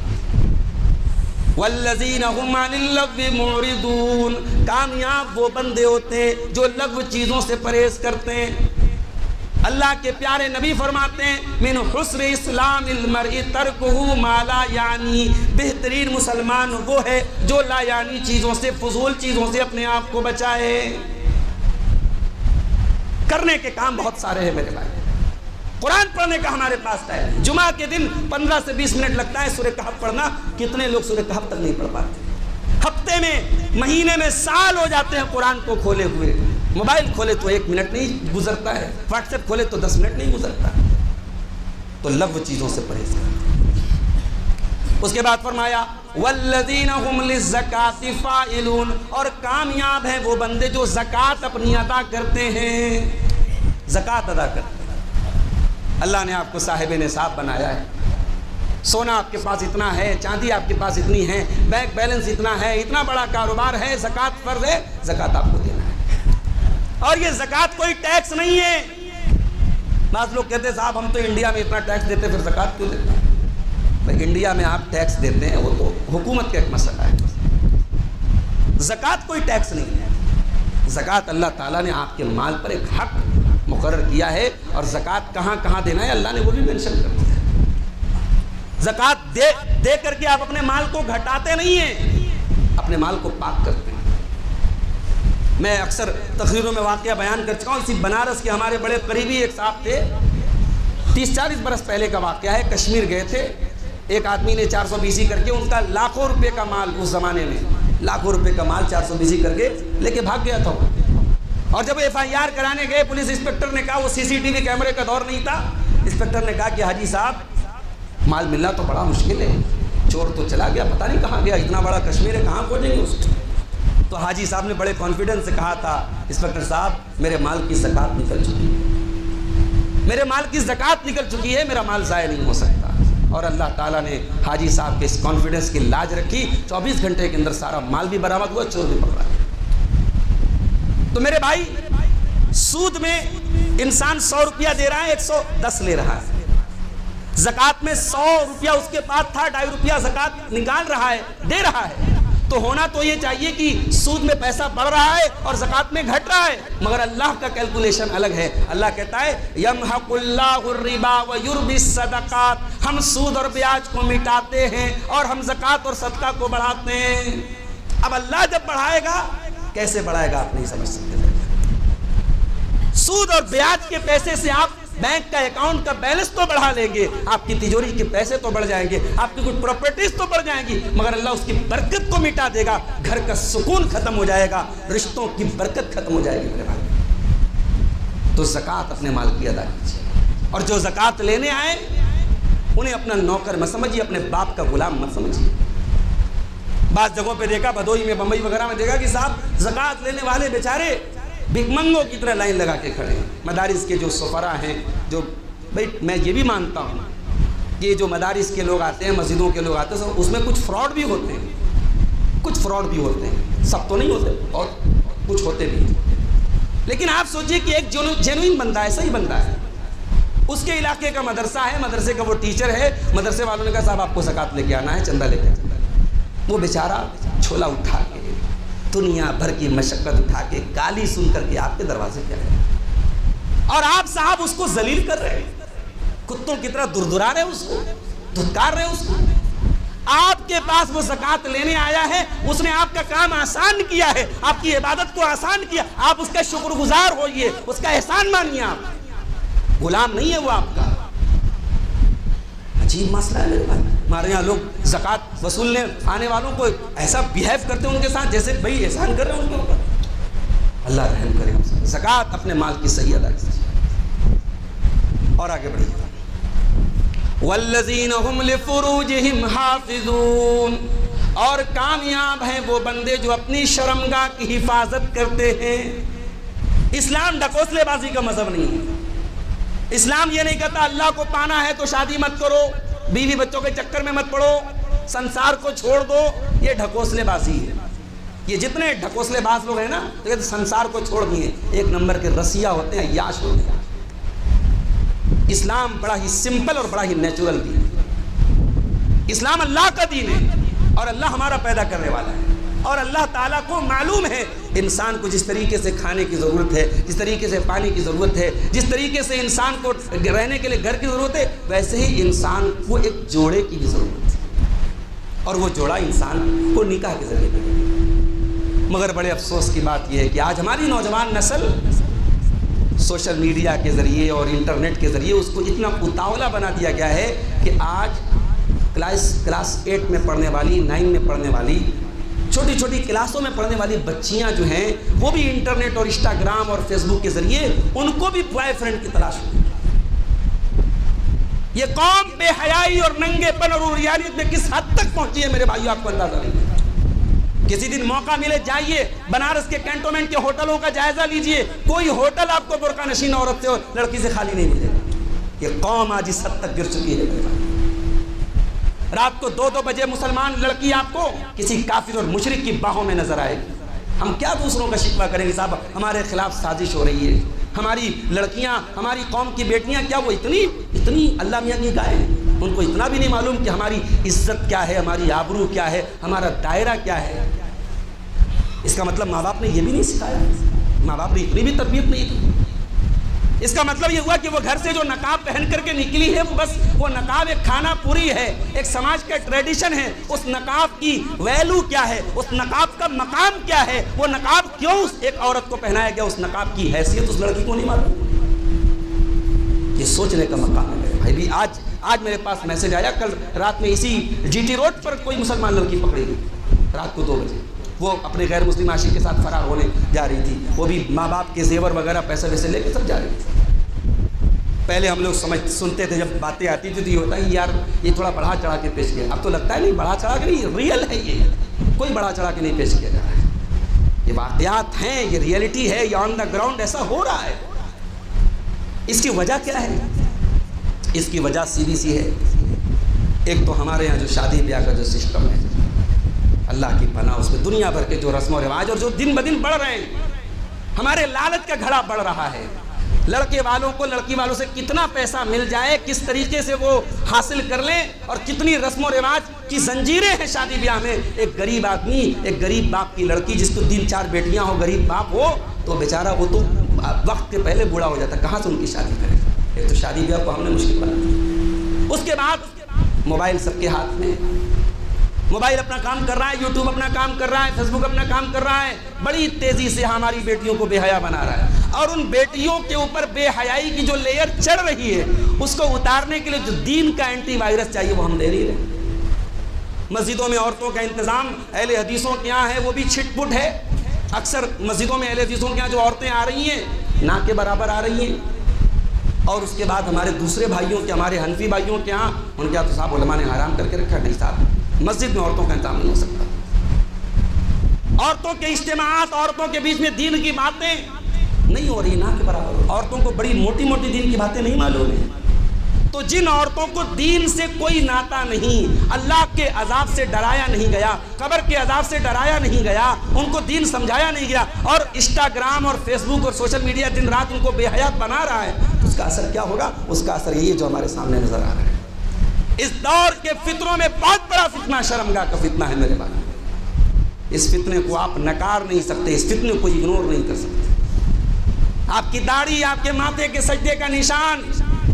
والذین هم عن اللغو معرضون، کامیاب وہ بندے ہوتے ہیں جو لغو چیزوں سے پرہیز کرتے ہیں. اللہ کے پیارے نبی فرماتے ہیں من حسن اسلام المرء ترکہ ما لا یعنی، بہترین مسلمان وہ ہے جو لا یعنی چیزوں سے، فضول چیزوں سے اپنے آپ کو بچائے. کرنے کے کام بہت سارے ہیں میرے بھائی. قرآن پڑھنے کا ہمارے پاس ہے. جمعہ کے دن 15 سے 20 منٹ لگتا ہے سورہ کہف پڑھنا. کتنے لوگ سورہ کہف تک نہیں پڑھ پاتے؟ ہفتے میں، مہینے میں، سال ہو جاتے ہیں قرآن کو کھولے ہوئے. موبائل کھولے تو 1 منٹ نہیں گزرتا ہے، واٹس ایپ کھولے تو 10 منٹ نہیں گزرتا. تو لغو چیزوں سے پرہیز کریں. اس کے بعد فرمایا والذین هم للزکاۃ فاعلون، اور کامیاب ہیں وہ بندے جو زکوٰۃ اپنی ادا کرتے ہیں. زکوٰۃ ادا کرتے ہیں. اللہ نے آپ کو صاحب نصاب بنایا ہے. سونا آپ کے پاس اتنا ہے، چاندی آپ کے پاس اتنی ہے، بینک بیلنس اتنا ہے، اتنا بڑا کاروبار ہے، زکوٰۃ فرض ہے، زکوٰۃ آپ کو دینا ہے. اور یہ زکوٰۃ کوئی ٹیکس نہیں ہے. بعض لوگ کہتے ہیں صاحب ہم تو انڈیا میں اتنا ٹیکس دیتے پھر زکوٰۃ کیوں دیتے ہیں؟ بھائی انڈیا میں آپ ٹیکس دیتے ہیں وہ تو حکومت کا ایک مسئلہ ہے. زکوٰۃ کوئی ٹیکس نہیں ہے. زکوٰۃ اللہ تعالیٰ نے آپ کے مال پر ایک حق مقرر کیا ہے, اور زکوٰۃ کہاں کہاں دینا ہے اللہ نے وہ بھی مینشن کر دیا ہے. زکوٰۃ دے کر کے آپ اپنے مال کو گھٹاتے نہیں ہیں, اپنے مال کو پاک کرتے ہیں. میں اکثر تقریروں میں واقعہ بیان کر چکا ہوں. اسی بنارس کے ہمارے بڑے قریبی ایک صاحب تھے, 30-40 برس پہلے کا واقعہ ہے. کشمیر گئے تھے, ایک آدمی نے 420 کر کے ان کا لاکھوں روپے کا مال, اس زمانے میں لاکھوں روپے کا مال 420 کر کے لے کے بھاگ گیا تھا. اور جب FIR کرانے گئے پولیس انسپکٹر نے کہا, وہ CCTV کیمرے کا دور نہیں تھا, انسپکٹر نے کہا کہ حاجی صاحب مال ملنا تو بڑا مشکل ہے, چور تو چلا گیا, پتہ نہیں کہاں گیا, اتنا بڑا کشمیر ہے کہاں پہنچیں گے اس کو. تو حاجی صاحب نے بڑے کانفیڈنس سے کہا تھا, انسپکٹر صاحب میرے مال کی زکوٰۃ نکل چکی ہے, میرے مال کی زکوٰۃ نکل چکی ہے, میرا مال ضائع نہیں ہو سکتا. اور اللہ تعالیٰ نے حاجی صاحب کے اس کانفیڈنس کی لاج رکھی. 24 گھنٹے کے اندر سارا مال بھی برآمد ہوا, چور بھی پکڑا. تو میرے بھائی, سود میں انسان 100 روپیہ دے رہا ہے, 110 لے رہا ہے. زکوٰۃ میں 100 روپیہ اس کے پاس تھا, 2.5 روپیہ زکوٰۃ نکال رہا ہے, دے رہا ہے. تو ہونا تو یہ چاہیے کہ سود میں پیسہ بڑھ رہا ہے اور زکوٰۃ میں گھٹ رہا ہے, مگر اللہ کا کیلکولیشن الگ ہے. اللہ کہتا ہے یمحق اللہ الربا ویربی الصدقات, ہم سود اور بیاج کو مٹاتے ہیں اور ہم زکوٰۃ اور صدقہ کو بڑھاتے ہیں. اب اللہ جب بڑھائے گا, کیسے بڑھائے گا آپ نہیں سمجھ سکتے. سود اور بیاج کے پیسے سے آپ بینک کا اکاؤنٹ کا بیلنس تو بڑھا لیں گے, آپ کی تجوری کے پیسے تو بڑھ جائیں گے, آپ کی کچھ پراپرٹیز تو بڑھ جائیں گی, مگر اللہ اس کی برکت کو مٹا دے گا. گھر کا سکون ختم ہو جائے گا, رشتوں کی برکت ختم ہو جائے گی میرے بھائی. تو زکوٰۃ اپنے مال کی ادا کیجیے, اور جو زکوٰۃ لینے آئے انہیں اپنا نوکر مت سمجھیے, اپنے باپ کا غلام مت سمجھیے. بعض جگہوں پہ دیکھا, بدوئی میں, بمبئی وغیرہ میں دیکھا کہ صاحب زکوٰۃ لینے والے بیچارے بھکمنگوں کی طرح لائن لگا کے کھڑے ہیں. مدارس کے جو سفراء ہیں, جو بھائی میں یہ بھی مانتا ہوں کہ جو مدارس کے لوگ آتے ہیں, مسجدوں کے لوگ آتے ہیں, اس میں کچھ فراڈ بھی ہوتے ہیں, کچھ فراڈ بھی ہوتے ہیں, سب تو نہیں ہوتے, اور کچھ ہوتے بھی ہیں. لیکن آپ سوچئے کہ ایک جینوئن بندہ ہے, صحیح بندہ ہے, اس کے علاقے کا مدرسہ ہے, مدرسے کا وہ ٹیچر ہے, مدرسے والوں نے کہا صاحب آپ کو زکوٰۃ لے کے آنا ہے, چندہ لے کے آنا ہے. وہ بیچارہ چھولا اٹھا کے, دنیا بھر کی مشقت اٹھا کے, گالی سن کر کے آپ کے دروازے پہ آئے, اور آپ صاحب اس کو ذلیل کر رہے ہیں, کتوں کی طرح دردرا رہے ہیں, اس کو دھتکار رہے ہیں. اس کو آپ کے پاس وہ زکوٰۃ لینے آیا ہے, اس نے آپ کا کام آسان کیا ہے, آپ کی عبادت کو آسان کیا, آپ اس کا شکر گزار ہوئیے, اس کا احسان مانیے. آپ غلام نہیں ہے وہ آپ کا. عجیب مسئلہ ہے میرے بھائی. ہمارے یہاں لوگ زکوٰۃ وصولنے آنے والوں کو ایسا بیہیو کرتے ہیں ان کے ساتھ جیسے بھائی احسان کر رہے ہیں ان کے اوپر. اللہ رحم کرے ہم سے. زکوٰۃ اپنے مال کی صحیح ادا کیجیے. اور آگے بڑھیے. والذین هم لفروجہم حافظون, اور کامیاب ہیں وہ بندے جو اپنی شرمگاہ کی حفاظت کرتے ہیں. اسلام ڈھکوسلے بازی کا مذہب نہیں ہے. اسلام یہ نہیں کہتا اللہ کو پانا ہے تو شادی مت کرو, بیوی بچوں کے چکر میں مت پڑو, سنسار کو چھوڑ دو. یہ ڈھکوسلے بازی ہے. یہ جتنے ڈھکوسلے باز لوگ ہیں نا, تو یہ سنسار کو چھوڑ دیے, ایک نمبر کے رسیا ہوتے ہیں, یاش ہوتے ہیں. اسلام بڑا ہی سمپل اور بڑا ہی نیچرل دین ہے. اسلام اللہ کا دین ہے, اور اللہ ہمارا پیدا کرنے والا ہے, اور اللہ تعالیٰ کو معلوم ہے انسان کو جس طریقے سے کھانے کی ضرورت ہے, جس طریقے سے پانی کی ضرورت ہے, جس طریقے سے انسان کو رہنے کے لیے گھر کی ضرورت ہے, ویسے ہی انسان کو ایک جوڑے کی بھی ضرورت ہے, اور وہ جوڑا انسان کو نکاح کے ذریعے ملے. مگر بڑے افسوس کی بات یہ ہے کہ آج ہماری نوجوان نسل سوشل میڈیا کے ذریعے اور انٹرنیٹ کے ذریعے اس کو اتنا اتاولا بنا دیا گیا ہے کہ آج کلاس 8 میں پڑھنے والی, 9 میں پڑھنے والی, چھوٹی چھوٹی کلاسوں میں پڑھنے والی بچیاں جو ہیں وہ بھی انٹرنیٹ اور انسٹاگرام اور فیس بک کے ذریعے ان کو بھی بوائے فرینڈ کی تلاش ہوتی ہے. یہ قوم بے حیائی اور ننگے پن اور عریانیت میں کس حد تک پہنچی ہے میرے بھائیو, آپ کو اندازہ نہیں. کسی دن موقع ملے جائیے بنارس کے کینٹونمنٹ کے ہوٹلوں کا جائزہ لیجئے, کوئی ہوٹل آپ کو برقع نشین عورت سے اور لڑکی سے خالی نہیں ملے گا. یہ قوم آج اس حد تک گر چکی ہے. رات کو 2-2 بجے مسلمان لڑکی آپ کو کسی کافر اور مشرک کی باہوں میں نظر آئے گی. ہم کیا دوسروں کا شکوہ کریں گے؟ صاحب ہمارے خلاف سازش ہو رہی ہے، ہماری لڑکیاں، ہماری قوم کی بیٹیاں کیا وہ اتنی اللہ میاں کی گائے ہیں؟ ان کو اتنا بھی نہیں معلوم کہ ہماری عزت کیا ہے، ہماری آبرو کیا ہے، ہمارا دائرہ کیا ہے؟ اس کا مطلب ماں باپ نے یہ بھی نہیں سکھایا، ماں باپ نے اتنی بھی تربیت نہیں کی۔ اس کا مطلب یہ ہوا کہ وہ گھر سے جو نقاب پہن کر کے نکلی ہے، وہ نقاب ایک کھانا پوری ہے، ایک سماج کا ٹریڈیشن ہے۔ اس نقاب کی ویلو کیا ہے، اس نقاب کا مقام کیا ہے، وہ نقاب کیوں ایک عورت کو پہنایا گیا، اس نقاب کی حیثیت اس لڑکی کو نہیں معلوم۔ یہ سوچنے کا مقام ہے میرے بھائی۔ بھی آج میرے پاس میسج آیا، کل رات میں اسی جی ٹی روڈ پر کوئی مسلمان لڑکی پکڑی گئی رات کو 2 بجے، وہ اپنے غیر مسلم عاشق کے ساتھ فرار ہونے جا رہی تھی، وہ بھی ماں باپ کے زیور وغیرہ پیسے ویسے لے کے سب جا رہی تھی۔ پہلے ہم لوگ سنتے تھے جب باتیں آتی تھی تو یہ ہوتا ہے یار یہ تھوڑا بڑھا چڑھا کے پیش کیا، اب تو لگتا ہے نہیں بڑھا چڑھا کے نہیں، ریئل ہے، یہ کوئی بڑھا چڑھا کے نہیں پیش کیا جا رہا ہے، یہ واقعات ہیں، یہ ریئلٹی ہے، یہ آن دا گراؤنڈ ایسا ہو رہا ہے۔ اس کی وجہ کیا ہے؟ اس کی وجہ سیدھی سی ہے، ایک تو ہمارے یہاں جو شادی بیاہ کا جو سسٹم ہے، اللہ کی پناہ اس میں دنیا بھر کے جو رسم و رواج اور جو دن بدن بڑھ رہے ہیں، ہمارے لالچ کا گھڑا بڑھ رہا ہے۔ لڑکے والوں کو لڑکی والوں سے کتنا پیسہ مل جائے، کس طریقے سے وہ حاصل کر لیں، اور کتنی رسم و رواج کی زنجیریں ہیں شادی بیاہ میں۔ ایک غریب آدمی، ایک غریب باپ کی لڑکی جس کو 3-4 بیٹیاں ہو، غریب باپ ہو، تو بیچارہ وہ تو وقت کے پہلے بوڑھا ہو جاتا ہے، کہاں سے ان کی شادی کرے؟ ایک تو شادی بیاہ کو ہم نے مشکل بنا دیا۔ اس کے بعد موبائل سب کے ہاتھ میں، موبائل اپنا کام کر رہا ہے، یوٹیوب اپنا کام کر رہا ہے، فیس بک اپنا کام کر رہا ہے، بڑی تیزی سے ہماری بیٹیوں کو بے حیا بنا رہا ہے، اور ان بیٹیوں کے اوپر بے حیائی کی جو لیئر چڑھ رہی ہے اس کو اتارنے کے لیے جو دین کا اینٹی وائرس چاہیے وہ ہم دے نہیں رہے۔ مسجدوں میں عورتوں کا انتظام اہل حدیثوں کے یہاں ہے، وہ بھی چھٹ پٹ ہے۔ اکثر مسجدوں میں اہل حدیثوں کے یہاں جو عورتیں آ رہی ہیں نا کے برابر آ رہی ہیں، اور اس کے بعد ہمارے دوسرے بھائیوں کے، ہمارے حنفی بھائیوں کے ہاں ان کے یہاں تو صاحب علماء نے حرام کر کے رکھا، نہیں صاحب مسجد میں عورتوں کا انتظام نہیں ہو سکتا۔ عورتوں کے اجتماعات، عورتوں کے بیچ میں دین کی باتیں نہیں ہو رہی نا کے برابر، عورتوں کو بڑی موٹی موٹی دین کی باتیں نہیں معلوم ہیں۔ تو جن عورتوں کو دین سے کوئی ناتا نہیں، اللہ کے عذاب سے ڈرایا نہیں گیا، قبر کے عذاب سے ڈرایا نہیں گیا، ان کو دین سمجھایا نہیں گیا، اور انسٹاگرام اور فیس بک اور سوشل میڈیا دن رات ان کو بے حیات بنا رہا ہے، اس کا اثر کیا ہوگا؟ اس کا اثر یہی ہے جو ہمارے سامنے نظر آ رہا ہے۔ اس دور کے فتنوں میں بہت بڑا فتنہ شرمگاہ کا فتنہ ہے میرے بھائی۔ اس فتنے کو آپ نکار نہیں سکتے، اس فتنے کو اگنور نہیں کر سکتے۔ آپ کی داڑھی، آپ کے ماتھے کے سجدے کا نشان،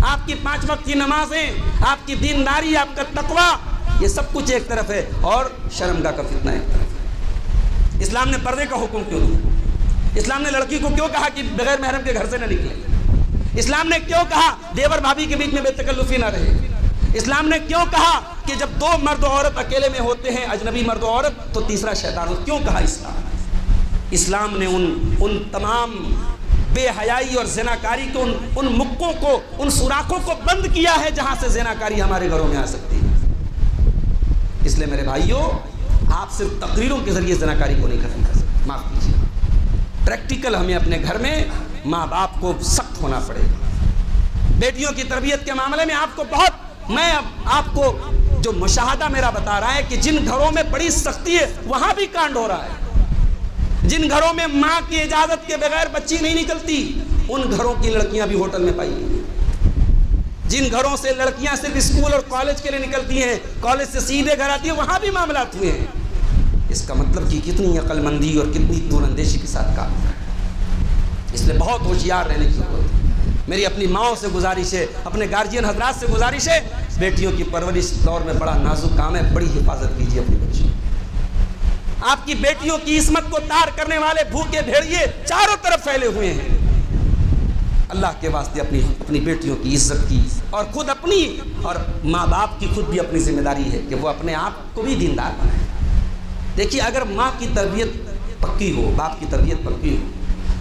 آپ کی 5 وقت کی نمازیں، آپ کی دینداری، آپ کا تقویٰ، یہ سب کچھ ایک طرف ہے، اور شرمگاہ کا فتنہ ایک طرف ہے۔ اسلام نے پردے کا حکم کیوں دیا؟ اسلام نے لڑکی کو کیوں کہا کہ بغیر محرم کے گھر سے نہ نکلے؟ اسلام نے کیوں کہا دیور بھابھی کے بیچ میں بے تکلفی نہ رہے؟ اسلام نے کیوں کہا کہ جب 2 مرد و عورت اکیلے میں ہوتے ہیں، اجنبی مرد و عورت، تو تیسرا شیطان ہو؟ کیوں کہا اسلام نے ان تمام بے حیائی اور زناکاری کو، ان مکوں کو، ان سوراخوں کو بند کیا ہے جہاں سے زناکاری ہمارے گھروں میں آ سکتی ہے۔ اس لیے میرے بھائیوں، آپ صرف تقریروں کے ذریعے زناکاری کو نہیں ختم کر سکتے، معاف کیجیے، پریکٹیکل ہمیں اپنے گھر میں ماں باپ کو سخت ہونا پڑے گا۔ بیٹیوں کی تربیت کے معاملے میں میں آپ کو جو مشاہدہ میرا بتا رہا ہے کہ جن گھروں میں بڑی سختی ہے وہاں بھی کانڈ ہو رہا ہے۔ جن گھروں میں ماں کی اجازت کے بغیر بچی نہیں نکلتی، ان گھروں کی لڑکیاں بھی ہوٹل میں پائی گئی۔ جن گھروں سے لڑکیاں صرف اسکول اور کالج کے لیے نکلتی ہیں، کالج سے سیدھے گھر آتی ہیں، وہاں بھی معاملات ہوئے ہیں۔ اس کا مطلب کہ کتنی عقل مندی اور کتنی دور اندیشی کے ساتھ کام ہے۔ اس لیے بہت ہوشیار رہنے کی ضرورت ہے۔ میری اپنی ماؤں سے گزارش ہے، اپنے گارجین حضرات سے گزارش ہے، بیٹیوں کی پرورش دور میں بڑا نازک کام ہے، بڑی حفاظت کیجیے اپنی بچیوں۔ آپ کی بیٹیوں کی عصمت کو تار کرنے والے بھوکے بھیڑیے چاروں طرف پھیلے ہوئے ہیں۔ اللہ کے واسطے اپنی بیٹیوں کی عزت کی، اور خود اپنی اور ماں باپ کی خود بھی اپنی ذمہ داری ہے کہ وہ اپنے آپ کو بھی دیندار بنائیں۔ دیکھیے، اگر ماں کی تربیت پکی ہو، باپ کی تربیت پکی ہو،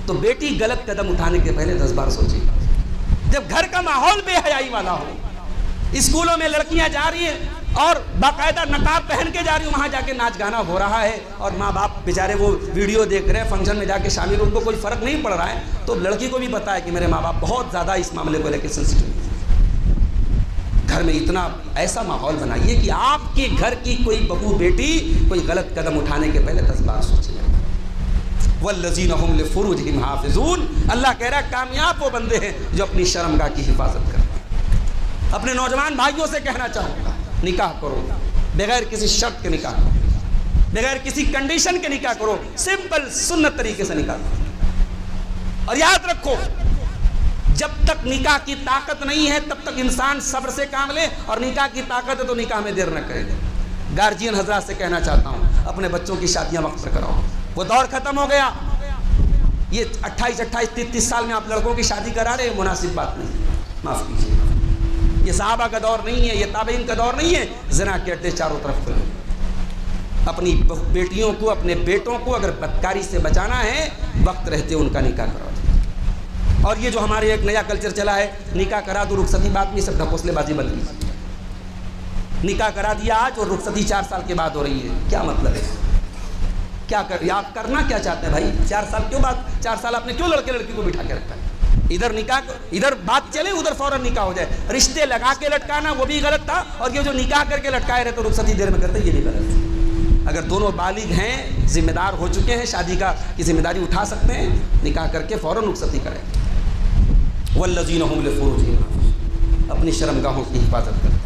تو بیٹی غلط قدم اٹھانے کے پہلے 10 بار سوچے گا۔ جب گھر کا ماحول بے حیائی والا ہو، اسکولوں میں لڑکیاں جا رہی ہیں اور باقاعدہ نقاب پہن کے جا رہی ہوں، وہاں جا کے ناچ گانا ہو رہا ہے، اور ماں باپ بیچارے وہ ویڈیو دیکھ رہے ہیں، فنکشن میں جا کے شامل، ان کو کوئی فرق نہیں پڑ رہا ہے، تو لڑکی کو بھی پتا ہے کہ میرے ماں باپ بہت زیادہ اس معاملے کو لے کے سینسیٹیو ہیں۔ گھر میں اتنا ایسا ماحول بنائیے کہ آپ کے گھر کی کوئی بہو بیٹی کوئی غلط قدم اٹھانے کے پہلے 10 بار سوچے، والذین هم لفروجہم حافظون، اللہ کہہ رہا ہے کامیاب وہ بندے ہیں جو اپنی شرمگاہ کی حفاظت کرتے ہیں۔ اپنے نوجوان بھائیوں سے کہنا چاہوں گا نکاح کرو، بغیر کسی شرط کے نکاح کرو، بغیر کسی کنڈیشن کے نکاح کرو، سمپل سنت طریقے سے نکاح کرو۔ اور یاد رکھو جب تک نکاح کی طاقت نہیں ہے تب تک انسان صبر سے کام لے، اور نکاح کی طاقت ہے تو نکاح میں دیر نہ کرے۔ گارجین حضرات سے کہنا چاہتا ہوں اپنے بچوں کی شادیاں وقت پر کراؤ، وہ دور ختم ہو گیا۔ یہ 28 33 سال میں آپ لڑکوں کی شادی کرا رہے ہیں، مناسب بات نہیں، معاف کیجیے۔ یہ صحابہ کا دور نہیں ہے، یہ تابعین کا دور نہیں ہے۔ زنا کے اڈے چاروں طرف کھلے۔ اپنی بیٹیوں کو، اپنے بیٹوں کو اگر بدکاری سے بچانا ہے وقت رہتے ان کا نکاح کرا دو۔ اور یہ جو ہمارے ایک نیا کلچر چلا ہے نکاح کرا دو رخصتی بات نہیں، سب ڈھکوسلے بازی بن گئی۔ نکاح کرا دیا آج اور رخصتی 4 سال کے بعد ہو رہی ہے، کیا مطلب ہے؟ کیا آپ کرنا کیا چاہتے ہیں بھائی؟ 4 سال کیوں بعد؟ 4 سال آپ نے کیوں لڑکے لڑکی کو بٹھا کے رکھا ہے؟ ادھر نکاح، ادھر بات چلے ادھر فوراً نکاح ہو جائے۔ رشتے لگا کے لٹکانا وہ بھی غلط تھا، اور یہ جو نکاح کر کے لٹکائے رہے تو رخصتی دیر میں کرتے یہ بھی غلط ہے۔ اگر دونوں بالغ ہیں، ذمہ دار ہو چکے ہیں، شادی کی ذمہ داری اٹھا سکتے ہیں، نکاح کر کے فوراً رخصتی کریں۔ والذین هم لفروجہم، اپنی شرمگاہوں کی حفاظت کرتے ہیں،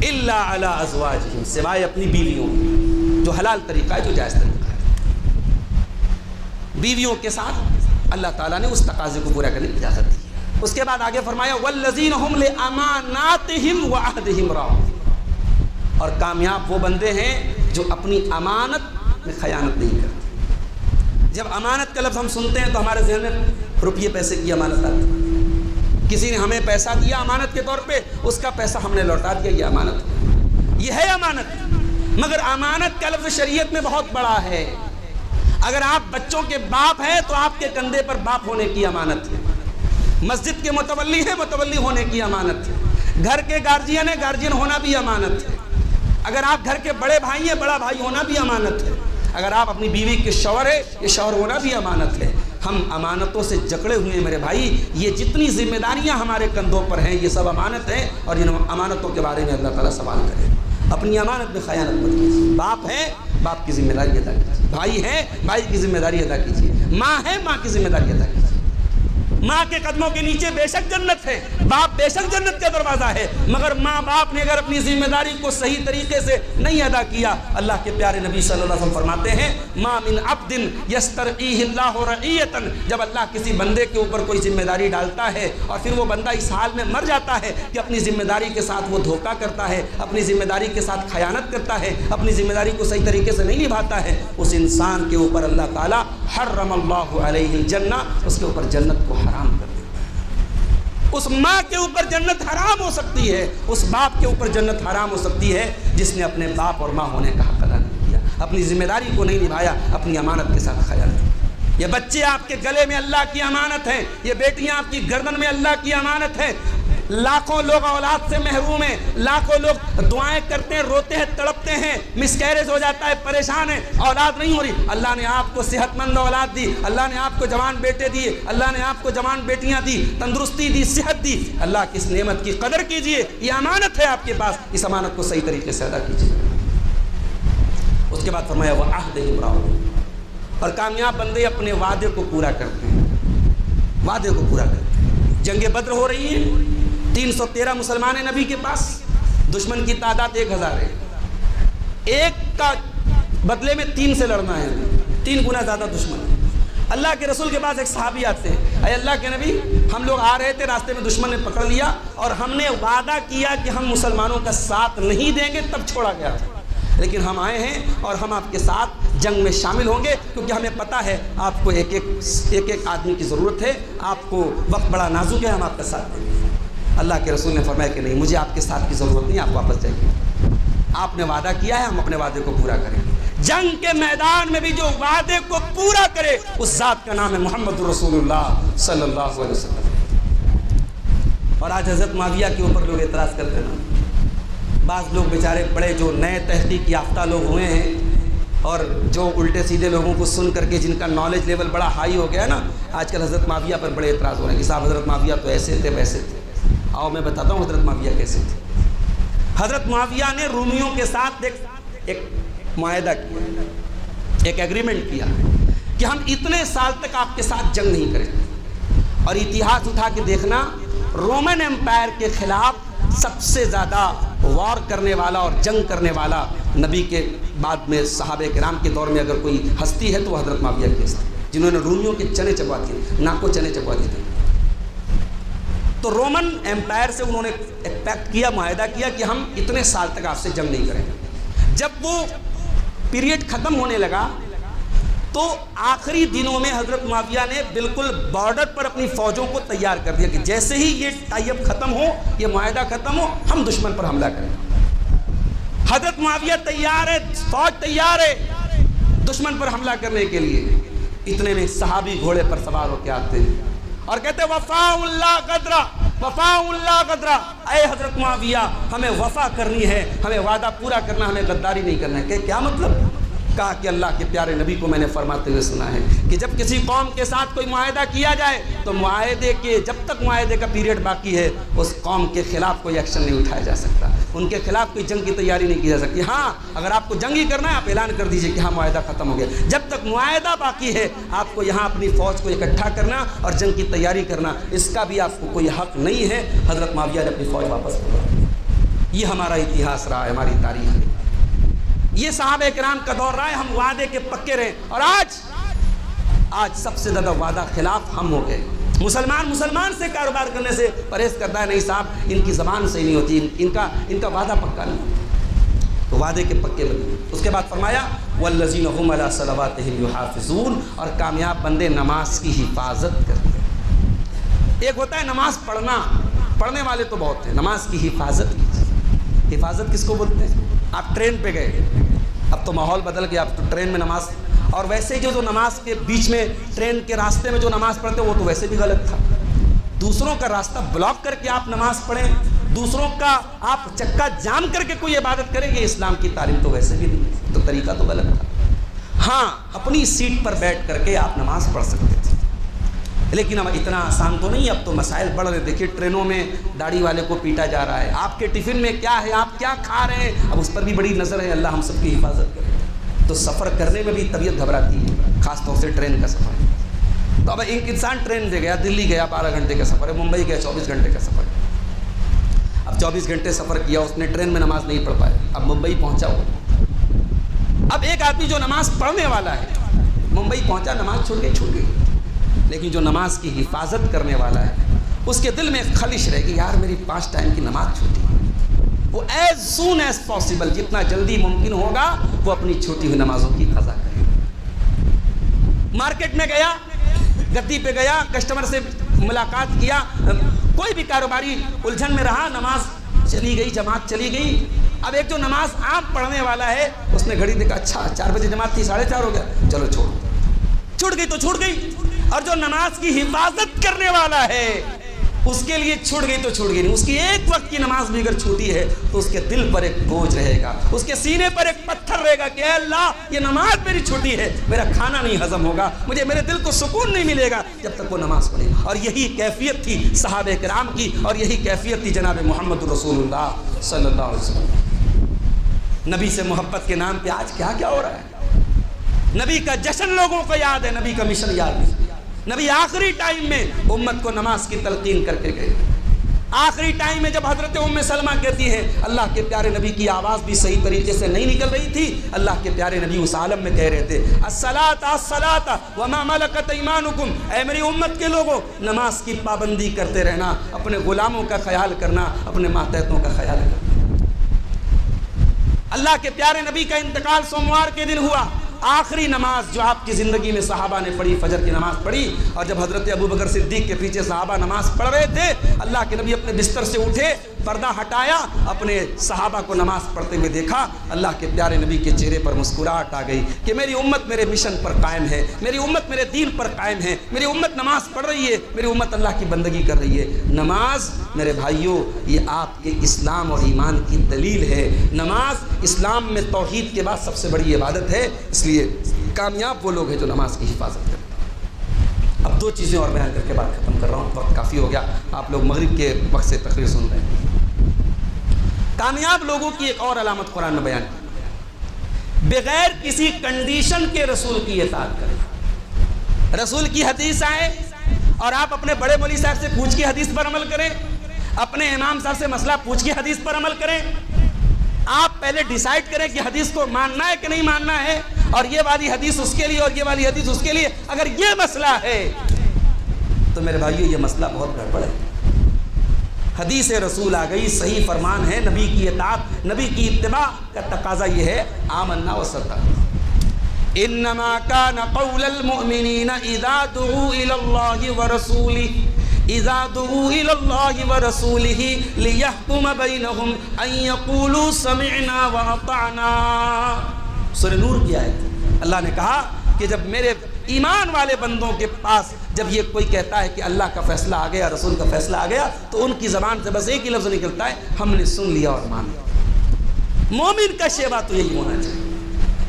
الا علی ازواجہم، سوائے اپنی بیویوں، جو حلال طریقہ ہے، جو جائز طریقہ ہے۔ بیویوں کے ساتھ اللہ تعالیٰ نے اس تقاضے کو پورا کرنے کی اجازت دی۔ اس کے بعد آگے فرمایا والذین هم لاماناتہم وعہدہم راعون، اور کامیاب وہ بندے ہیں جو اپنی امانت میں خیانت نہیں کرتے۔ جب امانت کا لفظ ہم سنتے ہیں تو ہمارے ذہن میں روپیے پیسے کی امانت آتی ہے۔ کسی نے ہمیں پیسہ دیا امانت کے طور پہ، اس کا پیسہ ہم نے لوٹا دیا، یہ امانت ہے، یہ ہے امانت۔ مگر امانت کا لفظ شریعت میں بہت بڑا ہے۔ اگر آپ بچوں کے باپ ہیں تو آپ کے کندھے پر باپ ہونے کی امانت ہے، مسجد کے متولی ہیں، متولی ہونے کی امانت ہے، گھر کے گارجین ہیں، گارجین ہونا بھی امانت ہے، اگر آپ گھر کے بڑے بھائی ہیں، بڑا بھائی ہونا بھی امانت ہے، اگر آپ اپنی بیوی کے شوہر ہیں، یہ شوہر ہونا بھی امانت ہے۔ ہم امانتوں سے جکڑے ہوئے ہیں میرے بھائی، یہ جتنی ذمہ داریاں ہمارے کندھوں پر ہیں یہ سب امانت ہیں، اور ان امانتوں کے بارے میں اللہ تعالیٰ سوال کرے۔ اپنی امانت میں خیانت مت کیجیے۔ باپ ہے، باپ کی ذمہ داری ادا کیجیے، بھائی ہے، بھائی کی ذمہ داری ادا کیجیے، ماں ہے، ماں کی ذمہ داری ادا کیجیے۔ ماں کے قدموں کے نیچے بے شک جنت ہے، باپ بے شک جنت کا دروازہ ہے، مگر ماں باپ نے اگر اپنی ذمہ داری کو صحیح طریقے سے نہیں ادا کیا، اللہ کے پیارے نبی صلی اللہ علیہ وسلم فرماتے ہیں ما من عبد یسترعیہ اللہ رعیۃ، جب اللہ کسی بندے کے اوپر کوئی ذمہ داری ڈالتا ہے اور پھر وہ بندہ اس حال میں مر جاتا ہے کہ اپنی ذمہ داری کے ساتھ وہ دھوکہ کرتا ہے، اپنی ذمہ داری کے ساتھ خیانت کرتا ہے، اپنی ذمہ داری کو صحیح طریقے سے نہیں نبھاتا ہے، اس انسان کے اوپر اللہ تعالیٰ حرم اللہ علیہ الجنہ، اس کے اوپر جنت کو حرام کر دیتا ہے۔ اس ماں کے اوپر جنت حرام ہو سکتی ہے، اس باپ کے اوپر جنت حرام ہو سکتی ہے جس نے اپنے باپ اور ماں ہونے کا حق ادا نہیں کیا، اپنی ذمہ داری کو نہیں نبھایا، اپنی امانت کے ساتھ خیانت۔ یہ بچے آپ کے گلے میں اللہ کی امانت ہیں، یہ بیٹیاں آپ کی گردن میں اللہ کی امانت ہیں۔ لاکھوں لوگ اولاد سے محروم ہیں، لاکھوں لوگ دعائیں کرتے ہیں، روتے ہیں، تڑپتے ہیں، مسکیریج ہو جاتا ہے، پریشان ہیں، اولاد نہیں ہو رہی۔ اللہ نے آپ کو صحت مند اولاد دی، اللہ نے آپ کو جوان بیٹے دیے، اللہ نے آپ کو جوان بیٹیاں دی، تندرستی دی، صحت دی۔ اللہ کی اس نعمت کی قدر کیجئے، یہ امانت ہے آپ کے پاس، اس امانت کو صحیح طریقے سے ادا کیجئے۔ اس کے بعد فرمایا وعہدہم راعون، اور کامیاب بندے اپنے وعدے کو پورا کرتے ہیں، وعدے کو پورا کرتے ہیں۔ جنگ بدر ہو رہی ہے، 313 مسلمان ہیں نبی کے پاس، دشمن کی تعداد 1000 ہے، ایک کا بدلے میں 3 سے لڑنا ہے، 3 گنا زیادہ دشمن ہے۔ اللہ کے رسول کے پاس ایک صحابی آتے ہیں، اے اللہ کے نبی، ہم لوگ آ رہے تھے، راستے میں دشمن نے پکڑ لیا اور ہم نے وعدہ کیا کہ ہم مسلمانوں کا ساتھ نہیں دیں گے، تب چھوڑا گیا تھا، لیکن ہم آئے ہیں اور ہم آپ کے ساتھ جنگ میں شامل ہوں گے، کیونکہ ہمیں پتہ ہے آپ کو ایک ایک آدمی کی ضرورت ہے، آپ کو وقت بڑا نازک ہے، ہم آپ کا ساتھ دیں گے۔ اللہ کے رسول نے فرمایا کہ نہیں، مجھے آپ کے ساتھ کی ضرورت نہیں، آپ واپس جائیے، آپ نے وعدہ کیا ہے، ہم اپنے وعدے کو پورا کریں گے۔ جنگ کے میدان میں بھی جو وعدے کو پورا کرے اس ذات کا نام ہے محمد رسول اللہ صلی اللہ علیہ وسلم۔ اور آج حضرت معاویہ کے اوپر لوگ اعتراض کرتے ہیں، بعض لوگ بیچارے بڑے جو نئے تحقیق یافتہ لوگ ہوئے ہیں اور جو الٹے سیدھے لوگوں کو سن کر کے جن کا نالج لیول بڑا ہائی ہو گیا ہے نا، آج کل حضرت معاویہ پر بڑے اعتراض ہو رہے ہیں کہ صاحب حضرت معاویہ تو ایسے تھے ویسے تھے۔ آؤ میں بتاتا ہوں حضرت معاویہ کیسے تھے۔ حضرت معاویہ نے رومیوں کے ساتھ ایک معاہدہ کیا، ایک ایگریمنٹ کیا کہ ہم اتنے سال تک آپ کے ساتھ جنگ نہیں کریں. اور اتہاس اٹھا کے دیکھنا، رومن امپائر کے خلاف سب سے زیادہ وار کرنے والا اور جنگ کرنے والا نبی کے بعد میں صحابہ کرام کے دور میں اگر کوئی ہستی ہے تو حضرت معاویہ کی ہستی، جنہوں نے رومیوں کے چنے چبوا دیے، ناک کو چنے چبوا دیے تھے. تو رومن امپائر سے انہوں نے ایک پیکٹ کیا، معاہدہ کیا کہ ہم اتنے سال تک آپ سے جنگ نہیں کریں گے. جب وہ پیریڈ ختم ہونے لگا تو آخری دنوں میں حضرت معاویہ نے بالکل بارڈر پر اپنی فوجوں کو تیار کر دیا کہ جیسے ہی یہ ٹائی اپ ختم ہو، یہ معاہدہ ختم ہو، ہم دشمن پر حملہ کریں. حضرت معاویہ تیار ہے، فوج تیار ہے دشمن پر حملہ کرنے کے لیے. اتنے میں صحابی گھوڑے پر سوار ہو کے آتے ہیں اور کہتے ہیں وفاء اللہ غدرہ، وفاء اللہ غدرہ. اے حضرت معاویہ، ہمیں وفا کرنی ہے، ہمیں وعدہ پورا کرنا، ہمیں غداری نہیں کرنا ہے. کہ کیا مطلب؟ کہا کہ اللہ کے پیارے نبی کو میں نے فرماتے ہوئے سنا ہے کہ جب کسی قوم کے ساتھ کوئی معاہدہ کیا جائے تو معاہدے کے جب تک معاہدے کا پیریڈ باقی ہے اس قوم کے خلاف کوئی ایکشن نہیں اٹھایا جا سکتا، ان کے خلاف کوئی جنگ کی تیاری نہیں کی جا سکتی. ہاں اگر آپ کو جنگ ہی کرنا ہے آپ اعلان کر دیجئے کہ ہاں معاہدہ ختم ہو گیا. جب تک معاہدہ باقی ہے آپ کو یہاں اپنی فوج کو اکٹھا کرنا اور جنگ کی تیاری کرنا، اس کا بھی آپ کو کوئی حق نہیں ہے. حضرت معاویہ نے اپنی فوج واپس کروا. یہ ہمارا اتہاس رہا ہے، ہماری تاریخ ہے، یہ صحابہ کرام کا دور رہا ہے. ہم وعدے کے پکے رہے اور آج سب سے زیادہ وعدہ خلاف ہم ہو گئے. مسلمان سے کاروبار کرنے سے پرہیز کرتا ہے، نہیں صاحب ان کی زبان صحیح نہیں ہوتی، ان کا وعدہ پکا نہیں، تو وعدے کے پکے بنے. اس کے بعد فرمایا والذین هم علی صلواتہم یحافظون، اور کامیاب بندے نماز کی حفاظت کرتے ہیں. ایک ہوتا ہے نماز پڑھنے والے تو بہت ہیں، نماز کی حفاظت کیجیے. حفاظت کس کو بولتے ہیں؟ آپ ٹرین پہ گئے، اب تو ماحول بدل گیا، اب تو ٹرین میں نماز، اور ویسے ہی جو نماز کے بیچ میں ٹرین کے راستے میں جو نماز پڑھتے وہ تو ویسے بھی غلط تھا. دوسروں کا راستہ بلاک کر کے آپ نماز پڑھیں، دوسروں کا آپ چکا جام کر کے کوئی عبادت کریں، یہ اسلام کی تعلیم تو ویسے بھی نہیں، تو طریقہ تو غلط تھا. ہاں اپنی سیٹ پر بیٹھ کر کے آپ نماز پڑھ سکتے تھے، لیکن اب اتنا آسان تو نہیں. اب تو مسائل بڑھ رہے. دیکھیے ٹرینوں میں داڑھی والے کو پیٹا جا رہا ہے، آپ کے ٹفن میں کیا ہے، آپ کیا کھا رہے ہیں، اب اس پر بھی بڑی نظر ہے. اللہ ہم سب کی حفاظت کرے. تو سفر کرنے میں بھی طبیعت گھبراتی ہے، خاص طور سے ٹرین کا سفر. تو اب ایک انسان ٹرین سے گیا، دلی گیا 12 گھنٹے کا سفر ہے، ممبئی گیا 24 گھنٹے کا سفر ہے. اب 24 گھنٹے سفر کیا، اس نے ٹرین میں نماز نہیں پڑھ پایا، اب ممبئی پہنچا ہوا. اب ایک آدمی جو نماز پڑھنے والا ہے، ممبئی پہنچا، نماز چھوٹ گئی، لیکن جو نماز کی حفاظت کرنے والا ہے اس کے دل میں ایک خلش رہے گی، یار میری 5 ٹائم کی نماز چھوٹی. وہ ایز سون ایز پاسبل، جتنا جلدی ممکن ہوگا وہ اپنی چھوٹی ہوئی نمازوں کی قضا کرے. مارکیٹ میں گیا، گدی پہ گیا، کسٹمر سے ملاقات کیا، کوئی بھی کاروباری الجھن میں رہا، نماز چلی گئی، جماعت چلی گئی. اب ایک جو نماز عام پڑھنے والا ہے اس نے گھڑی دیکھا، اچھا 4 بجے جماعت تھی، 4:30 ہو گیا، چلو چھوڑ گئی تو چھوڑ گئی. اور جو نماز کی حفاظت کرنے والا ہے اس کے لیے چھوڑ گئی تو چھوڑ گئی نہیں. اس کی ایک وقت کی نماز بھی اگر چھوٹی ہے تو اس کے دل پر ایک بوجھ رہے گا، اس کے سینے پر ایک پتھر رہے گا کہ اے اللہ یہ نماز میری چھوٹی ہے، میرا کھانا نہیں ہضم ہوگا، میرے دل کو سکون نہیں ملے گا جب تک وہ نماز پڑھے. اور یہی کیفیت تھی صحابہ کرام کی، اور یہی کیفیت تھی جناب محمد رسول اللہ صلی اللہ علیہ وسلم. نبی سے محبت کے نام پہ آج کیا ہو رہا ہے؟ نبی کا جشن لوگوں کو یاد ہے، نبی کا مشن یاد نہیں. نبی آخری ٹائم میں امت کو نماز کی تلقین کر کے گئے. آخری ٹائم میں جب حضرت ام سلمہ کہتی ہیں اللہ کے پیارے نبی کی آواز بھی صحیح طریقے سے نہیں نکل رہی تھی، اللہ کے پیارے نبی اس عالم میں کہہ رہے تھے الصلاۃ الصلاۃ وما ملکت ایمانکم، اے میری امت کے لوگوں نماز کی پابندی کرتے رہنا، اپنے غلاموں کا خیال کرنا، اپنے ماتحتوں کا خیال کرنا. اللہ کے پیارے نبی کا انتقال سوموار کے دن ہوا. آخری نماز جو آپ کی زندگی میں صحابہ نے پڑھی، فجر کی نماز پڑھی. اور جب حضرت ابوبکر صدیق کے پیچھے صحابہ نماز پڑھ رہے تھے، اللہ کے نبی اپنے بستر سے اٹھے، پردہ ہٹایا، اپنے صحابہ کو نماز پڑھتے ہوئے دیکھا. اللہ کے پیارے نبی کے چہرے پر مسکراہٹ آ گئی کہ میری امت میرے مشن پر قائم ہے، میری امت میرے دین پر قائم ہے، میری امت نماز پڑھ رہی ہے، میری امت اللہ کی بندگی کر رہی ہے. نماز میرے بھائیوں یہ آپ کے اسلام اور ایمان کی دلیل ہے. نماز اسلام میں توحید کے بعد سب سے بڑی عبادت ہے. اس لیے کامیاب وہ لوگ ہیں جو نماز کی حفاظت کرتے ہیں. اب 2 چیزیں اور بیان کر کے بات ختم کر رہا ہوں، وقت کافی ہو گیا، آپ لوگ مغرب کے وقت سے تقریر سن رہے ہیں. کامیاب لوگوں کی ایک اور علامت قرآن نے بیان کی، بغیر کسی کنڈیشن کے رسول کی اطاعت کرے. رسول کی حدیث آئے اور آپ اپنے بڑے مولوی صاحب سے پوچھ کے حدیث پر عمل کریں، اپنے امام صاحب سے مسئلہ پوچھ کے حدیث پر عمل کریں. آپ پہلے ڈیسائیڈ کریں کہ حدیث کو ماننا ہے کہ نہیں ماننا ہے، اور یہ والی حدیث اس کے لیے اور یہ والی حدیث اس کے لیے. اگر یہ مسئلہ ہے تو میرے بھائیو یہ مسئلہ بہت گڑبڑ ہے. حدیث رسول آ گئی، صحیح فرمان ہے، نبی کی اطاعت، نبی کی اتباع کا تقاضا یہ ہے آمنا و صدقنا. انما كان قول المؤمنین اذا دعوا الى الله ورسوله اذا دعوا الى الله ورسوله ليحكم بينهم ان يقولوا سمعنا واطعنا. سورہ نور کی آیت. اللہ نے کہا کہ جب میرے ایمان والے بندوں کے پاس جب یہ کوئی کہتا ہے کہ اللہ کا فیصلہ آ گیا، رسول کا فیصلہ آ گیا، تو ان کی زبان سے بس ایک ہی لفظ نکلتا ہے، ہم نے سن لیا اور مان لیا. مومن کا شیوا تو یہی ہونا چاہیے.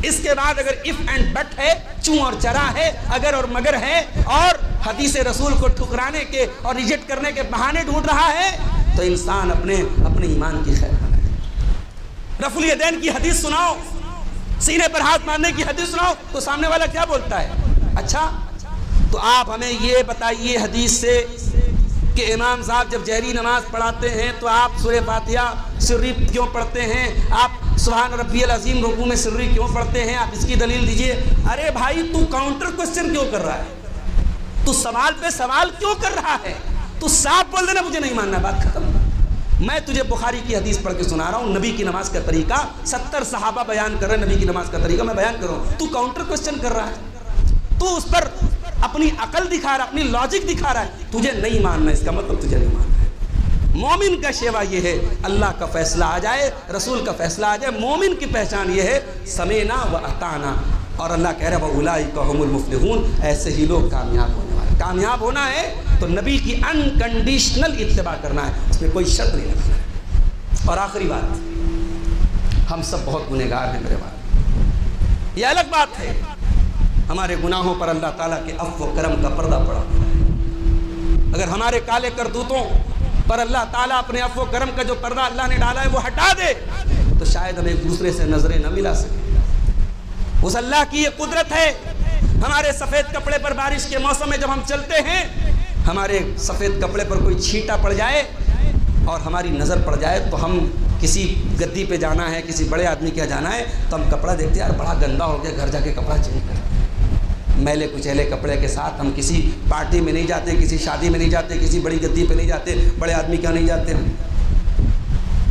اس کے بعد اگر اف اینڈ بٹ ہے، چوں اور چرا ہے، اگر اور مگر ہے، اور حدیث رسول کو ٹھکرانے کے اور ریجیکٹ کرنے کے بہانے ڈھونڈ رہا ہے، تو انسان اپنے ایمان کی خیر بنائے. رفع الیدین کی حدیث سناؤ، سینے پر ہاتھ مارنے کی حدیث سناؤ، تو سامنے والا کیا بولتا ہے؟ اچھا تو آپ ہمیں یہ بتائیے حدیث سے کہ امام صاحب جب جہری نماز پڑھاتے ہیں تو آپ سورہ فاتحہ سری کیوں پڑھتے ہیں؟ آپ سبحان ربی العظیم رکوع میں سری کیوں پڑھتے ہیں؟ آپ اس کی دلیل دیجئے. ارے بھائی تو کاؤنٹر کوسچن کیوں کر رہا ہے؟ تو سوال پہ سوال کیوں کر رہا ہے؟ تو صاف بول دینا مجھے نہیں ماننا، بات ختم. میں تجھے بخاری کی حدیث پڑھ کے سنا رہا ہوں، نبی کی نماز کا طریقہ 70 صحابہ بیان کر رہے ہیں، نبی کی نماز کا طریقہ میں بیان کر رہا ہوں. تو کاؤنٹر کوسچن کر رہا ہے، تو اس پر اپنی عقل دکھا رہا ہے، اپنی لاجک دکھا رہا ہے. تجھے نہیں ماننا اس کا مطلب تجھے نہیں ماننا ہے. مومن کا شیوا یہ ہے اللہ کا فیصلہ آ جائے، رسول کا فیصلہ آ جائے. مومن کی پہچان یہ ہے سمینا و اطعنا. اور اللہ کہہ رہا ہے وَأُولَٰئِكَ هُمُ الْمُفْلِحُونَ. ایسے ہی لوگ کامیاب ہونے والے. کامیاب ہونا ہے تو نبی کی انکنڈیشنل اتباع کرنا ہے، اس میں کوئی شرط نہیں رکھنا ہے. اور آخری بات، ہم سب بہت گنہگار ہیں میرے بھائی. یہ الگ بات ہے، ہمارے گناہوں پر اللہ تعالیٰ کے عفو و کرم کا پردہ پڑا ہوا ہے. اگر ہمارے کالے کرتوتوں پر اللہ تعالیٰ اپنے عفو و کرم کا جو پردہ اللہ نے ڈالا ہے وہ ہٹا دے تو شاید ہم ایک دوسرے سے نظریں نہ ملا سکیں. اس اللہ کی یہ قدرت ہے. ہمارے سفید کپڑے پر بارش کے موسم میں جب ہم چلتے ہیں، ہمارے سفید کپڑے پر کوئی چھینٹا پڑ جائے اور ہماری نظر پڑ جائے تو ہم کسی گدی پہ جانا ہے، کسی بڑے آدمی کے یہاں جانا ہے تو ہم کپڑا دیکھتے ہیں، یار بڑا گندا ہو گیا، گھر جا کے کپڑا چینج کرتے ہیں. میلے کچیلے کپڑے کے ساتھ ہم کسی پارٹی میں نہیں جاتے، کسی شادی میں نہیں جاتے، کسی بڑی گدی پہ نہیں جاتے، بڑے آدمی کے یہاں نہیں جاتے.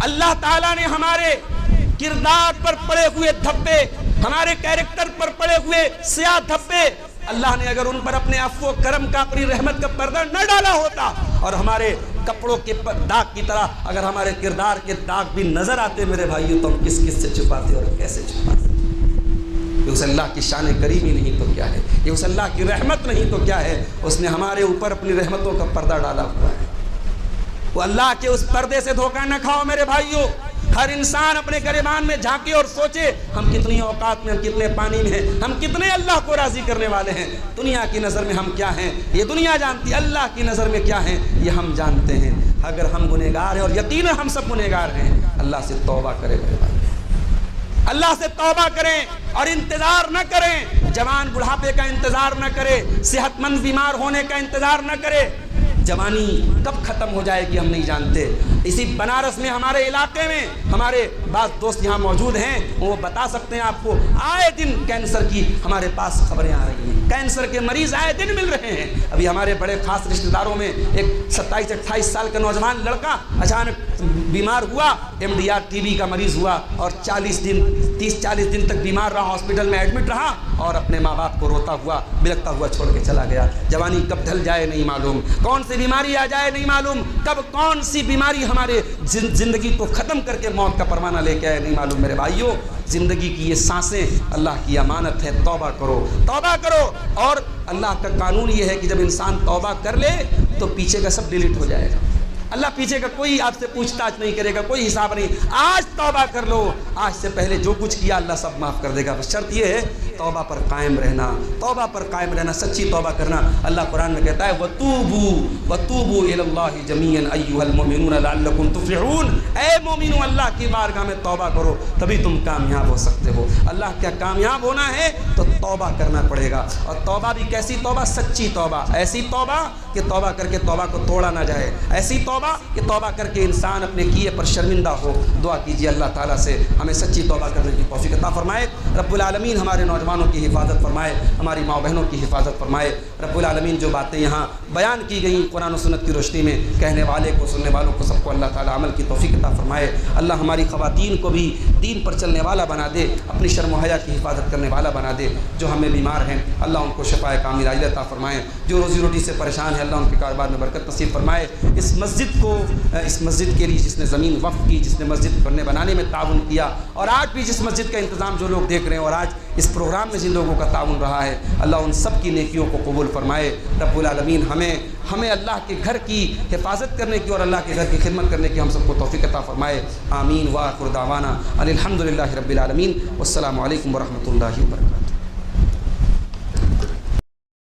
اللہ تعالیٰ نے ہمارے کردار پر پڑے ہوئے دھبے، ہمارے کیریکٹر پر پڑے ہوئے سیاہ دھبے، اللہ نے اگر ان پر اپنے عفو و کرم کا، اپنی رحمت کا پردہ نہ ڈالا ہوتا اور ہمارے کپڑوں کے داغ کی طرح اگر ہمارے کردار کے داغ بھی نظر آتے میرے بھائیوں، تو ہم کس کس سے چھپاتے اور کیسے چھپاتے؟ یہ اس اللہ کی شان کریمی نہیں تو کیا ہے، یہ اس اللہ کی رحمت نہیں تو کیا ہے. اس نے ہمارے اوپر اپنی رحمتوں کا پردہ ڈالا ہوا ہے. وہ اللہ کے اس پردے سے دھوکہ نہ کھاؤ میرے بھائیوں. ہر انسان اپنے گریبان میں جھانکے اور سوچے ہم کتنی اوقات میں، ہم کتنے پانی میں ہیں، ہم کتنے اللہ کو راضی کرنے والے ہیں. دنیا کی نظر میں ہم کیا ہیں یہ دنیا جانتی ہے، اللہ کی نظر میں کیا ہیں یہ ہم جانتے ہیں. اگر ہم گنہگار ہیں اور یقیناً ہم سب گنہگار ہیں، اللہ سے توبہ کرے میرے بھائی، اللہ سے توبہ کریں اور انتظار نہ کریں. جوان بڑھاپے کا انتظار نہ کرے، صحت مند بیمار ہونے کا انتظار نہ کرے. جوانی کب ختم ہو جائے گی ہم نہیں جانتے. اسی بنارس میں ہمارے علاقے میں ہمارے بعض دوست یہاں موجود ہیں، وہ بتا سکتے ہیں آپ کو. آئے دن کینسر کی ہمارے پاس خبریں آ رہی ہیں، کینسر کے مریض آئے دن مل رہے ہیں. ابھی ہمارے بڑے خاص رشتہ داروں میں ایک 27-28 سال کا نوجوان لڑکا اچانک بیمار ہوا، MDR TB کا مریض ہوا اور 30-40 دن تک بیمار رہا، ہاسپٹل میں ایڈمٹ رہا اور اپنے ماں باپ کو روتا ہوا بلکتا ہوا چھوڑ کے چلا گیا. جوانی کب ڈھل جائے نہیں معلوم، کون سی بیماری آ جائے نہیں معلوم، کب کون سی بیماری ہمارے زندگی کو ختم کر کے موت کا پروانہ لے کے آئے نہیں معلوم. میرے بھائیوں، زندگی کی یہ سانسیں اللہ کی امانت ہے. توبہ کرو، توبہ کرو. اور اللہ کا قانون یہ ہے کہ جب انسان توبہ کر لے تو پیچھے کا سب ڈیلیٹ ہو جائے گا. اللہ پیچھے کا کوئی آپ سے پوچھ تاچھ نہیں کرے گا, کوئی حساب نہیں. آج توبہ کر لو, آج سے پہلے جو کچھ کیا اللہ سب معاف کر دے گا. بس شرط یہ ہے توبہ پر قائم رہنا, توبہ پر قائم رہنا, سچی توبہ کرنا. اللہ قرآن میں کہتا ہے وَتُوبُوا إِلَى اللَّهِ جَمِيعًا أَيُّهَا الْمُؤْمِنُونَ لَعَلَّكُمْ تُفْلِحُونَ. اے مومنو اللہ کی بارگاہ میں توبہ کرو, تبھی تم کامیاب ہو سکتے ہو. اللہ کیا کامیاب ہونا ہے تو توبہ کرنا پڑے گا. اور توبہ بھی کیسی توبہ؟ سچی توبہ, ایسی توبہ کہ توبہ کر کے توبہ کو توڑا نہ جائے, ایسی توبہ کہ توبہ کر کے انسان اپنے کیے پر شرمندہ ہو. دعا کیجیے اللہ تعالیٰ سے ہمیں سچی توبہ کرنے کی توفیق عطا فرمائے. رب العالمین ہمارے نوجوانوں کی حفاظت فرمائے, ہماری ماں بہنوں کی حفاظت فرمائے. رب العالمین جو باتیں یہاں بیان کی گئیں قرآن و سنت کی روشنی میں, کہنے والے کو, سننے والوں کو, سب کو اللہ تعالیٰ عمل کی توفیق عطا فرمائے. اللہ ہماری خواتین کو بھی دین پر چلنے والا بنا دے, اپنی شرم و حیا کی حفاظت کرنے والا بنا دے. جو ہمیں بیمار ہیں اللہ ان کو شفائے کامل عاجلہ عطا فرمائے. جو روزی روٹی سے پریشان ہیں اللہ ان کے کاروبار میں برکت نصیب فرمائے. اس مسجد کے لیے جس نے زمین وقف کی, جس نے مسجد بنانے میں تعاون کیا, اور آج بھی جس مسجد کا انتظام جو لوگ دیکھ رہے ہیں اور آج اس پروگرام میں جن لوگوں کا تعاون رہا ہے, اللہ ان سب کی نیکیوں کو قبول فرمائے. رب العالمین ہمیں اللہ کے گھر کی حفاظت کرنے کی اور اللہ کے گھر کی خدمت کرنے کی ہم سب کو توفیق عطا فرمائے. آمین. وآخر دعوانا الحمدللہ رب العالمین. والسلام علیکم ورحمۃ اللہ وبرکاتہ.